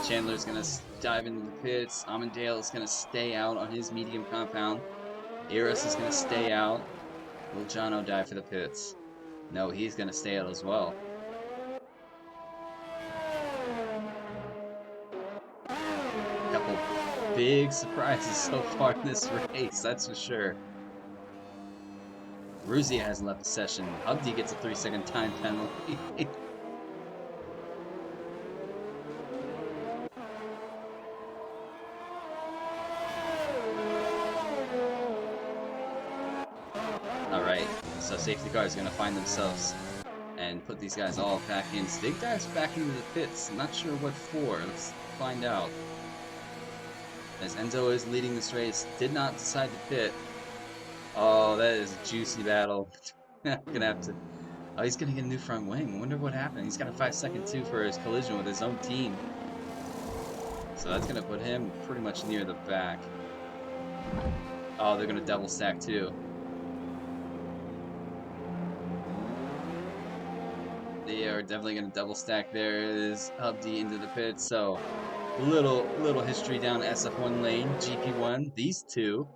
Chandler's going to dive into the pits. Amandale is going to stay out on his medium compound. Eros is going to stay out. Will Jono dive for the pits? No, he's going to stay out as well. Couple big surprises so far in this race, that's for sure. Ruzia hasn't left the session. Hubdi gets a 3-second time penalty. Alright, so safety car is going to find themselves and put these guys all back in. Stig dives back into the pits. I'm not sure what for. Let's find out. As Enzo is leading this race, did not decide to pit. Oh, that is a juicy battle. I'm gonna have to. Oh, he's gonna get a new front wing. Wonder what happened. He's got a 5-second too for his collision with his own team. So that's gonna put him pretty much near the back. Oh, they're gonna double stack too. They are definitely gonna double stack. There is Hubdi into the pit. So little history down SF1 lane, GP1. These two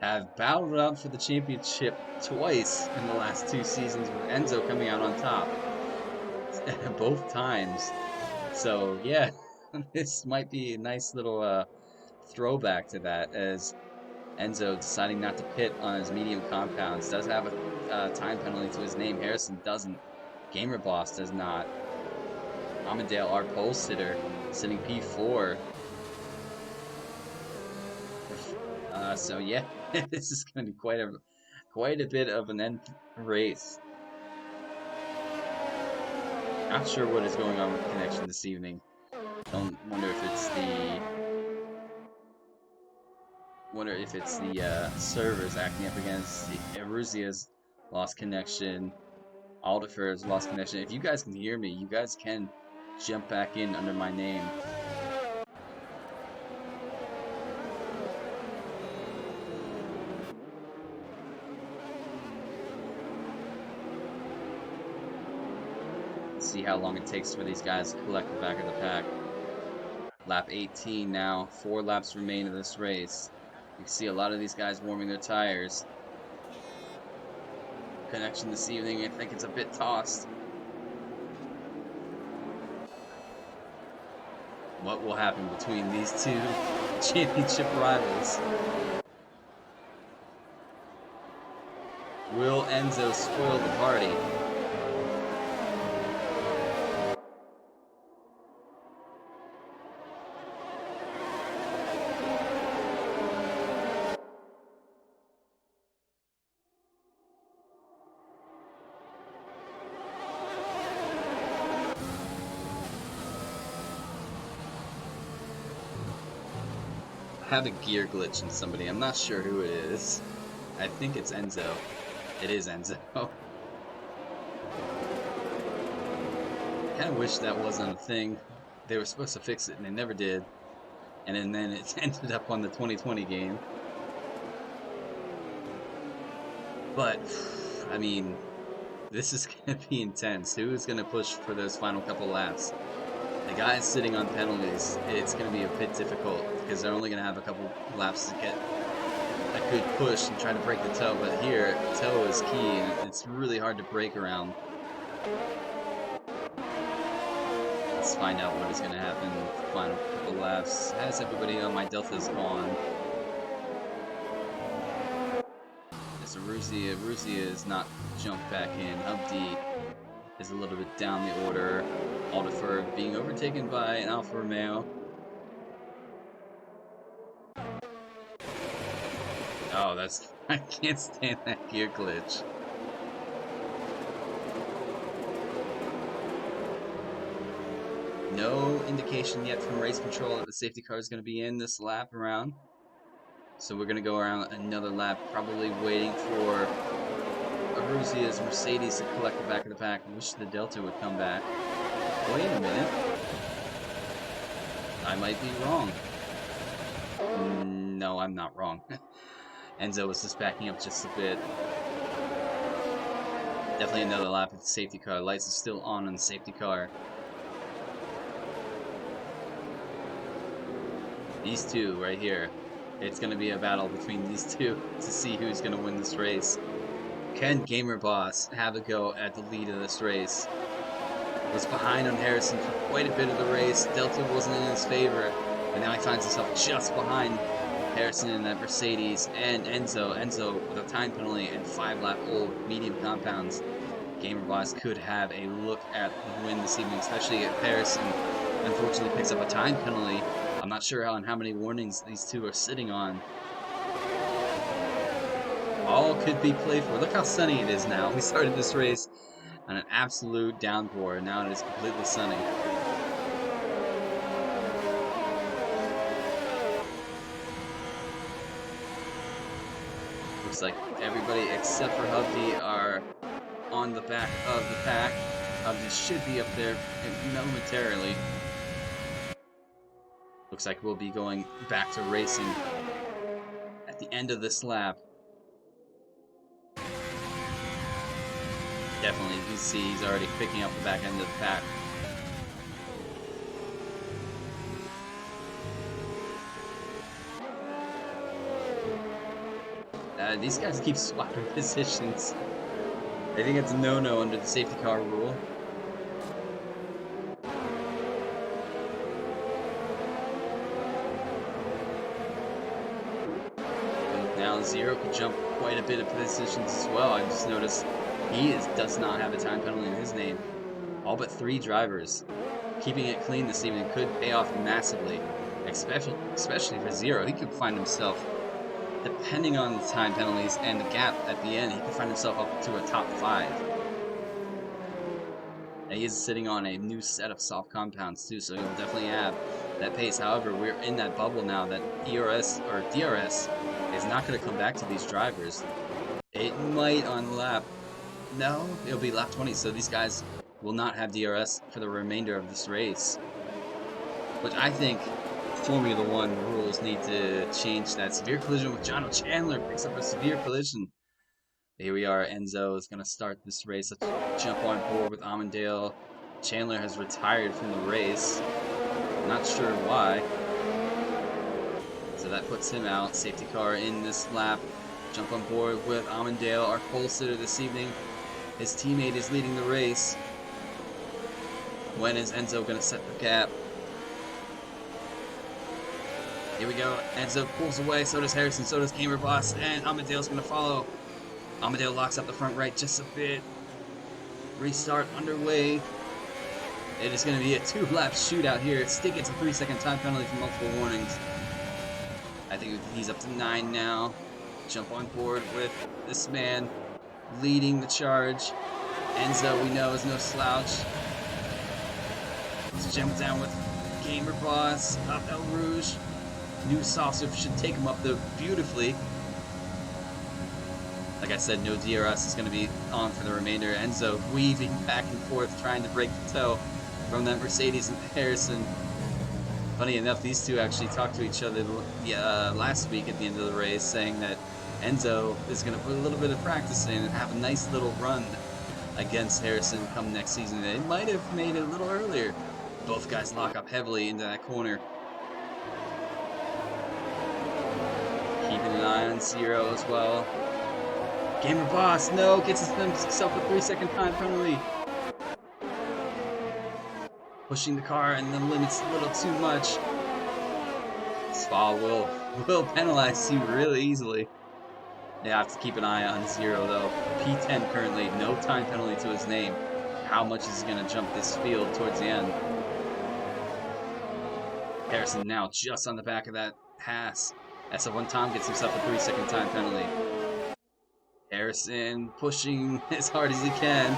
have battled out for the championship twice in the last 2 seasons, with Enzo coming out on top both times. So yeah, this might be a nice little throwback to that, as Enzo deciding not to pit on his medium compounds. Does have a time penalty to his name. Harrison doesn't. Gamer Boss does not. Amandale, our pole sitter, sitting P4. So yeah, this is going to be quite a bit of an end race. Not sure what is going on with the connection this evening. Don't wonder if it's the servers acting up against the Eruzia's lost connection. Aldifer's lost connection. If you guys can hear me, you guys can jump back in under my name. See how long it takes for these guys to collect the back of the pack. Lap 18 now. 4 laps remain of this race. You can see a lot of these guys warming their tires. Connection this evening, I think it's a bit tossed. What will happen between these two championship rivals? Will Enzo spoil the party? have a gear glitch in somebody. I'm not sure who it is. I think it's Enzo. It is Enzo. Kind of wish that wasn't a thing. They were supposed to fix it and they never did. And then it ended up on the 2020 game. But, I mean, this is going to be intense. Who is going to push for those final couple laps? The guys sitting on penalties, it's going to be a bit difficult because they're only going to have a couple laps to get a good push and try to break the toe. But here, toe is key and it's really hard to break around. Let's find out what is going to happen in the final couple laps. As everybody on my delta's on. As Rusia is not jumped back in. Hubdi is a little bit down the order. Aldefer being overtaken by an Alfa Romeo. Oh, that's... I can't stand that gear glitch. No indication yet from race control that the safety car is going to be in this lap around. So we're going to go around another lap, probably waiting for Rusia's Mercedes to collect the back of the pack. I wish the Delta would come back. Wait a minute. I might be wrong. No, I'm not wrong. Enzo was just backing up just a bit. Definitely another lap of the safety car. Lights are still on the safety car. These two right here. It's going to be a battle between these two to see who's going to win this race. Can Gamer Boss have a go at the lead of this race? Was behind on Harrison for quite a bit of the race. Delta wasn't in his favor, but now he finds himself just behind Harrison in that Mercedes and Enzo. Enzo with a time penalty and 5-lap-old medium compounds. Gamer Boss could have a look at the win this evening, especially if Harrison unfortunately picks up a time penalty. I'm not sure on how many warnings these two are sitting on. All could be played for. Look how sunny it is now. We started this race on an absolute downpour. Now it is completely sunny. Looks like everybody except for Hubdi are on the back of the pack. Hubdi should be up there momentarily. Looks like we'll be going back to racing at the end of this lap. Definitely, you can see he's already picking up the back end of the pack. These guys keep swapping positions. I think it's a no-no under the safety car rule. Now Zero can jump quite a bit of positions as well. I just noticed he does not have a time penalty in his name. All but 3 drivers. Keeping it clean this evening could pay off massively, especially for Zero. He could find himself, depending on the time penalties and the gap at the end, he could find himself up to a top 5. And he is sitting on a new set of soft compounds too, so he'll definitely have that pace. However, we're in that bubble now that ERS or DRS is not going to come back to these drivers. It might on lap... No, it'll be lap 20, so these guys will not have DRS for the remainder of this race. Which I think Formula 1 rules need to change that. Severe collision with John Chandler picks up a severe collision. Here we are. Enzo is going to start this race. Let's jump on board with Amundale. Chandler has retired from the race. Not sure why. So that puts him out. Safety car in this lap. Jump on board with Amundale, our pole sitter this evening. His teammate is leading the race. When is Enzo going to set the gap? Here we go. Enzo pulls away. So does Harrison. So does Gamer Boss. And Amundale's going to follow. Amundale locks up the front right just a bit. Restart underway. It is going to be a 2-lap shootout here. Stick gets a 3-second time penalty for multiple warnings. I think he's up to 9 now. Jump on board with this man leading the charge. Enzo, we know, is no slouch. Let's jump down with Gamer Boss, up El Rouge. New saucer should take him up, though, beautifully. Like I said, no DRS is going to be on for the remainder. Enzo weaving back and forth, trying to break the toe from that Mercedes and Harrison. Funny enough, these two actually talked to each other last week at the end of the race, saying that Enzo is going to put a little bit of practice in and have a nice little run against Harrison come next season. They might have made it a little earlier. Both guys lock up heavily into that corner. Keeping an eye on Zero as well. Gamer Boss, no, gets himself a 3-second time penalty. Pushing the car and the limits a little too much. Spa will penalize you really easily. They have to keep an eye on Zero though. P10 currently, no time penalty to his name. How much is he going to jump this field towards the end? Harrison now just on the back of that pass. SF1 Tom gets himself a 3-second time penalty. Harrison pushing as hard as he can.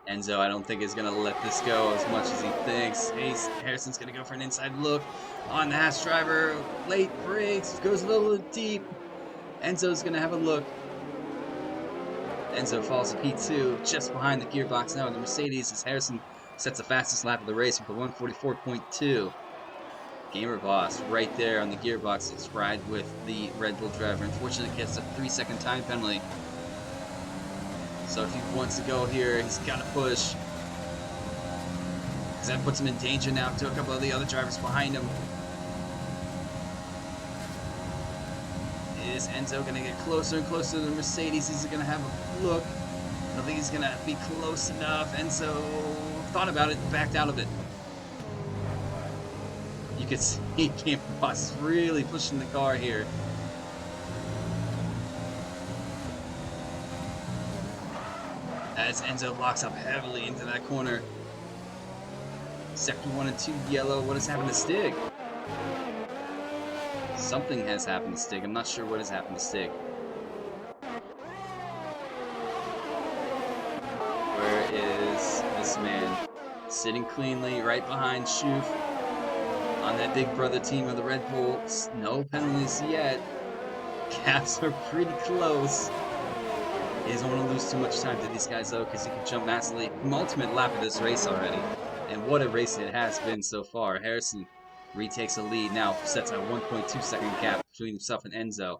Enzo, I don't think is going to let this go as much as he thinks. Harrison's going to go for an inside look on the Haas driver. Late brakes, goes a little deep. Enzo's going to have a look. Enzo falls to P2, just behind the gearbox now in the Mercedes as Harrison sets the fastest lap of the race with a 144.2. Gamer Boss right there on the gearbox. Let's ride with the Red Bull driver. Unfortunately, gets a 3-second time penalty. So if he wants to go here, he's got to push. Because that puts him in danger now to a couple of the other drivers behind him. Is Enzo going to get closer and closer to the Mercedes? He's going to have a look. I don't think he's going to be close enough. Enzo thought about it and backed out of it. You can see Gamer Boss really pushing the car here. As Enzo locks up heavily into that corner. Sector 1 and 2 yellow. What has happened to Stig? Something has happened to Stig. I'm not sure what has happened to Stig. Where is this man? Sitting cleanly right behind Schuf on that big brother team of the Red Bulls. No penalties yet. Caps are pretty close. He doesn't want to lose too much time to these guys though, because he can jump massively. Ultimate lap of this race already. And what a race it has been so far. Harrison retakes a lead now, sets a 1.2 second gap between himself and Enzo.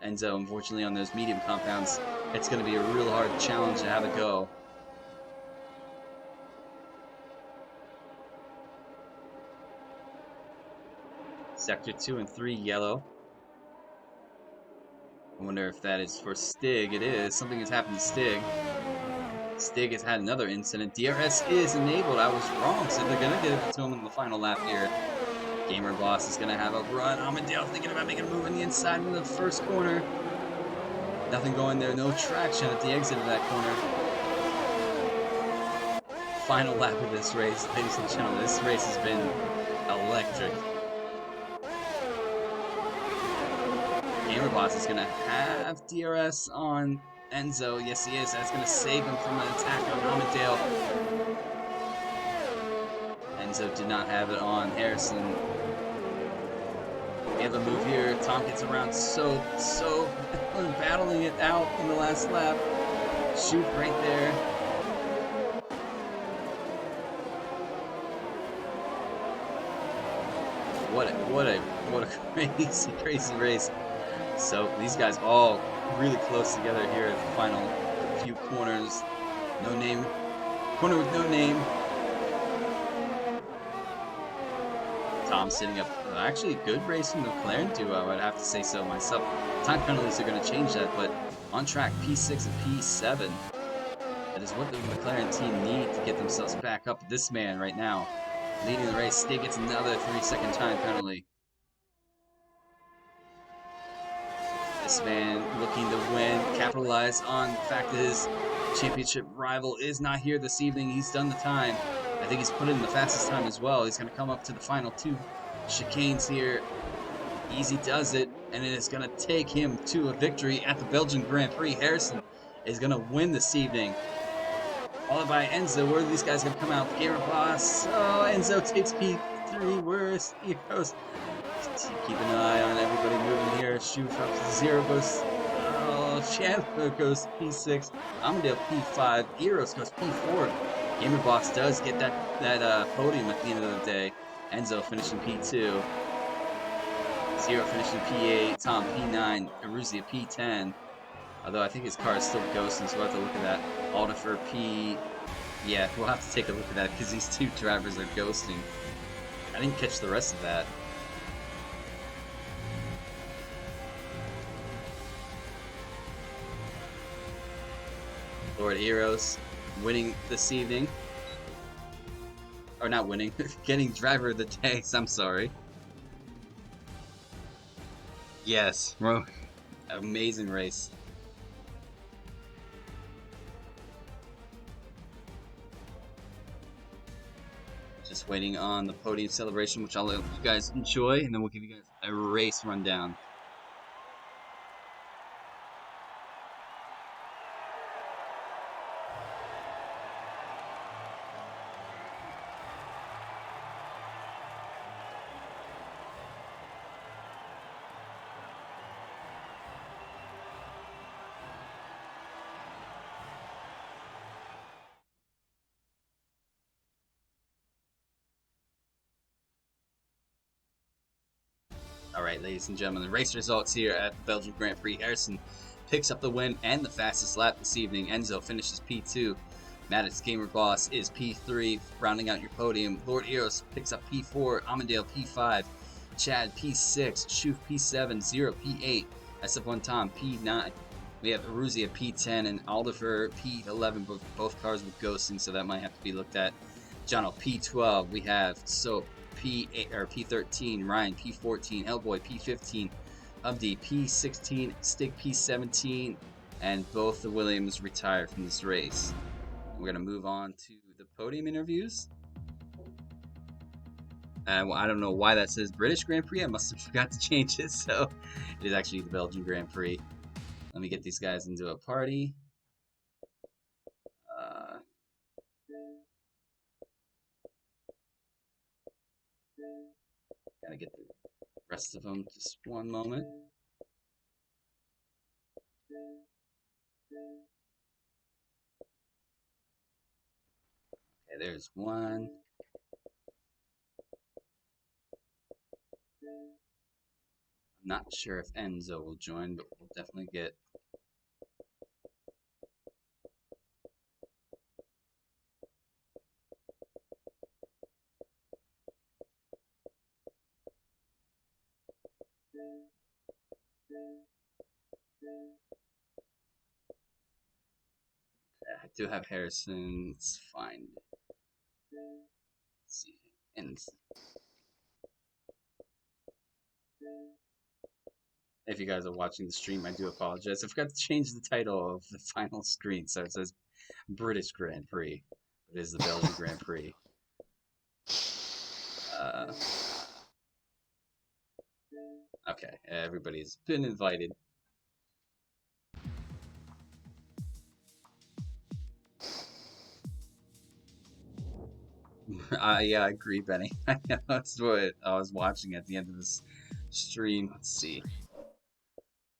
Enzo, unfortunately, on those medium compounds, it's going to be a real hard challenge to have a go. Sector 2 and 3 yellow. I wonder if that is for Stig. It is. Something has happened to Stig. Stig has had another incident. DRS is enabled. I was wrong, so they're going to give it to him in the final lap here. Gamer Boss is going to have a run. Amadale thinking about making a move on the inside in the first corner. Nothing going there. No traction at the exit of that corner. Final lap of this race. Ladies and gentlemen, this race has been electric. Gamer Boss is going to have DRS on Enzo. Yes, he is. That's going to save him from an attack on Amadale. Enzo did not have it on Harrison. We have a move here. Tom gets around so battling it out in the last lap. Shoot right there. What a crazy race. So these guys all really close together here at the final few corners. No name. Corner with no name. Tom sitting up. Actually, good race from the McLaren duo, I'd have to say so myself. Time penalties are going to change that, but on track P6 and P7. That is what the McLaren team need to get themselves back up. This man right now, leading the race. Stig gets another 3-second time penalty. This man looking to win, capitalize on the fact that his championship rival is not here this evening. He's done the time. I think he's put in the fastest time as well. He's going to come up to the final 2 chicanes here. Easy does it, and it is going to take him to a victory at the Belgian Grand Prix. Harrison is going to win this evening. Followed by Enzo. Where are these guys going to come out? Gamer Boss. Oh, Enzo takes P3, where's Heroes? Keep an eye on everybody moving here. Shoe drops to 0, goes. Oh, Chandler goes P6. Amandale P5. Eros goes P4. Gamerbox does get that podium at the end of the day. Enzo finishing P2. Zero finishing P8. Tom P9. Aruzia P10. Although I think his car is still ghosting, so we'll have to look at that. Aldifer P. Yeah, we'll have to take a look at that because these two drivers are ghosting. I didn't catch the rest of that. Lord Eros winning this evening. Or not winning, getting driver of the day, I'm sorry. Yes, amazing race. Just waiting on the podium celebration, which I'll let you guys enjoy, and then we'll give you guys a race rundown. Alright, ladies and gentlemen, the race results here at the Belgian Grand Prix. Harrison picks up the win and the fastest lap this evening. Enzo finishes P2. Maddox Gamer Boss is P3, rounding out your podium. Lord Eros picks up P4. Amandale P5. Chad P6. Shoof P7. Zero P8. SF1 Tom P9. We have Aruzia P10 and Aldifer P11. Both cars with ghosting, so that might have to be looked at. Jono P12. We have Soap P8 or P13, Ryan P14, Hellboy P15, Abdi P16, Stick P17, and both the Williams retired from this race. We're gonna move on to the podium interviews. Well, I don't know why that says British Grand Prix. I must have forgot to change it, so it is actually the Belgian Grand Prix. Let me get these guys into a party. Gotta get the rest of them. Just one moment. Okay, there's one. I'm not sure if Enzo will join, but we'll definitely get. I do have Harrison. It's fine. Let's see. And if you guys are watching the stream, I do apologize. I forgot to change the title of the final screen, so it says British Grand Prix. It is the Belgian Grand Prix. Okay, everybody's been invited. Yeah, I agree, Benny. I know that's what I was watching at the end of this stream. Let's see.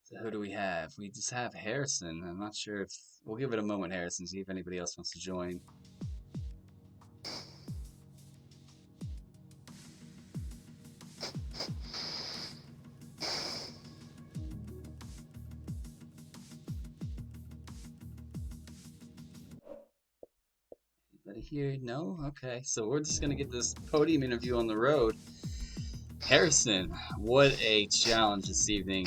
So who do we have? We just have Harrison. I'm not sure if we'll give it a moment, Harrison, see if anybody else wants to join. Anybody here? No? Okay, so we're just gonna get this podium interview on the road. Harrison, what a challenge this evening.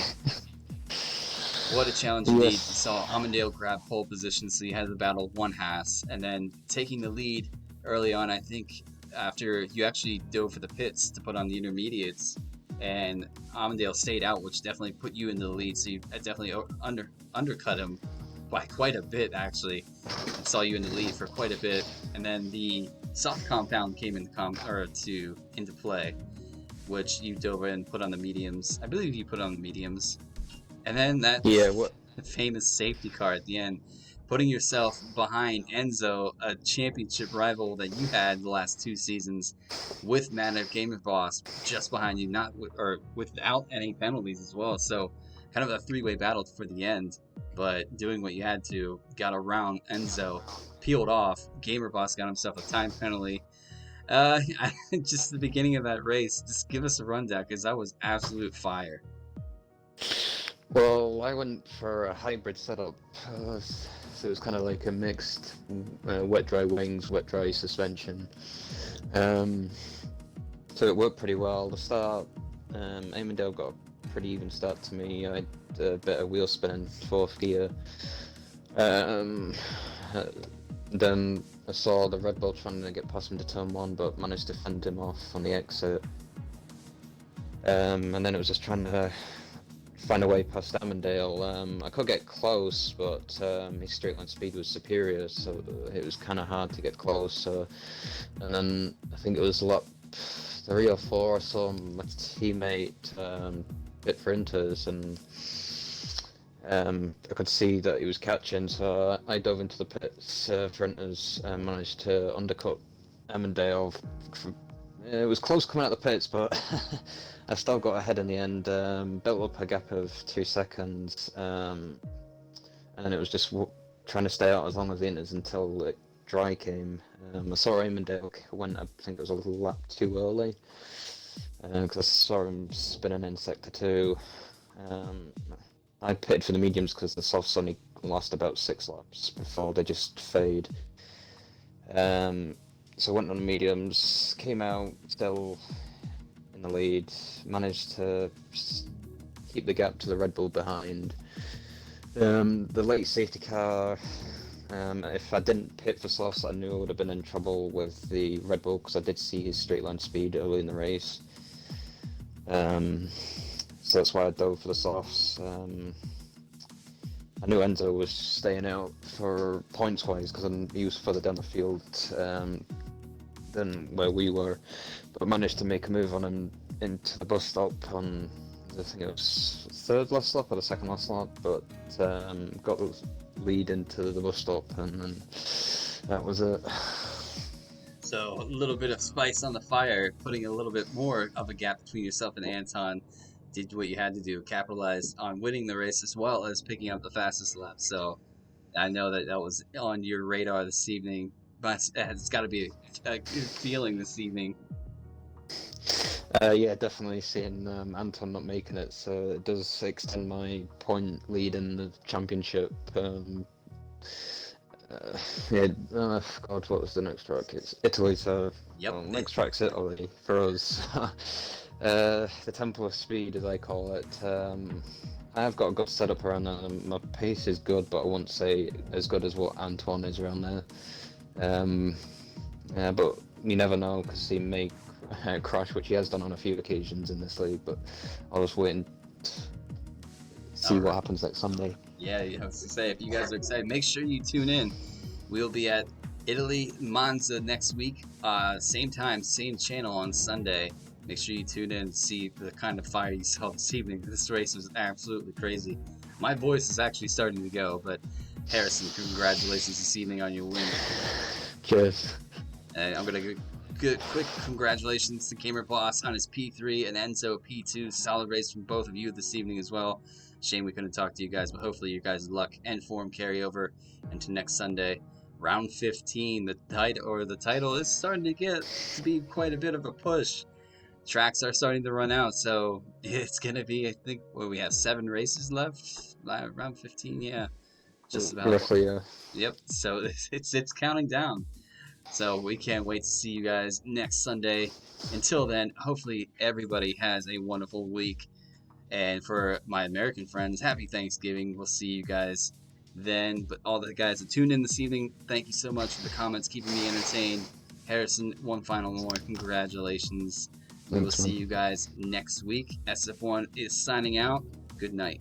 What a challenge indeed. You saw Amandale grab pole position, so you had to battle one Haas, and then taking the lead early on, I think, after you actually dove for the pits to put on the intermediates, and Amandale stayed out, which definitely put you into the lead, so you definitely undercut him by quite a bit, actually. I saw you in the lead for quite a bit, and then the soft compound came into play, which you dove in, put on the mediums. I believe you put on the mediums. And then that famous safety car at the end putting yourself behind Enzo, a championship rival that you had the last 2 seasons, with Man of Gamer Boss just behind you, not or without any penalties as well. So kind of a three-way battle for the end, but doing what you had to, got around Enzo, peeled off. Gamer Boss got himself a time penalty. Just the beginning of that race. Just give us a rundown, because that was absolute fire. Well, I went for a hybrid setup, so it was kind of like a mixed wet-dry wings, wet-dry suspension. So it worked pretty well. The start, Amondale got a pretty even start to me. I had a bit of wheel spinning, fourth gear. Then I saw the Red Bull trying to get past him to turn one, but managed to fend him off on the exit. And then it was just trying to find a way past Amondale. I could get close, but his straight line speed was superior, so it was kind of hard to get close. So, and then I think it was lap 3 or 4, I saw my teammate bit for inters, and I could see that he was catching, so I dove into the pits for inters and managed to undercut Amondale. It was close coming out of the pits, but I still got ahead in the end, built up a gap of 2 seconds, and then it was just trying to stay out as long as the inters until it dry came. I saw Amondale went, I think it was a little lap too early, because I saw him spinning in sector 2. I pitted for the mediums because the softs only last about 6 laps before they just fade. So I went on the mediums, came out still in the lead, managed to keep the gap to the Red Bull behind. The late safety car, if I didn't pit for softs, I knew I would have been in trouble with the Red Bull, because I did see his straight line speed early in the race. So that's why I dove for the softs. I knew Enzo was staying out for points wise, because he was further down the field than where we were, but managed to make a move on him into the bus stop on, I think it was third last lap or the second last lap, but got the lead into the bus stop, and then that was it. So a little bit of spice on the fire, putting a little bit more of a gap between yourself and Anton. Did what you had to do, capitalized on winning the race as well as picking up the fastest lap. So I know that that was on your radar this evening, but it's got to be a good feeling this evening. Yeah, definitely seeing Anton not making it, so it does extend my point lead in the championship. Yeah, God, what was the next track? It's Italy, so Yep. well, next track's Italy for us. The Temple of Speed, as I call it. I've got a good setup around that, and my pace is good, but I won't say as good as what Antoine is around there. Yeah, but you never know, because he may crash, which he has done on a few occasions in this league, but I'll just wait and see what happens next Sunday. Yeah, I was to say, if you guys are excited, make sure you tune in. We'll be at Italy, Monza next week. Same time, same channel on Sunday. Make sure you tune in and see the kind of fire you saw this evening. This race was absolutely crazy. My voice is actually starting to go, but Harrison, congratulations this evening on your win. Cheers. And I'm going to give quick congratulations to Gamer Boss on his P3 and Enzo P2. Solid race from both of you this evening as well. Shame we couldn't talk to you guys, but hopefully your guys' luck and form carry over into next Sunday. Round 15, the title is starting to get to be quite a bit of a push. Tracks are starting to run out, so it's going to be, I think, we have 7 races left? Round 15, yeah. Just about. Roughly, yeah. Yep, so it's counting down. So we can't wait to see you guys next Sunday. Until then, hopefully everybody has a wonderful week. And for my American friends, happy Thanksgiving. We'll see you guys then. But all the guys that tuned in this evening, thank you so much for the comments, keeping me entertained. Harrison, one final more. Congratulations. We will see you guys next week. SF1 is signing out. Good night.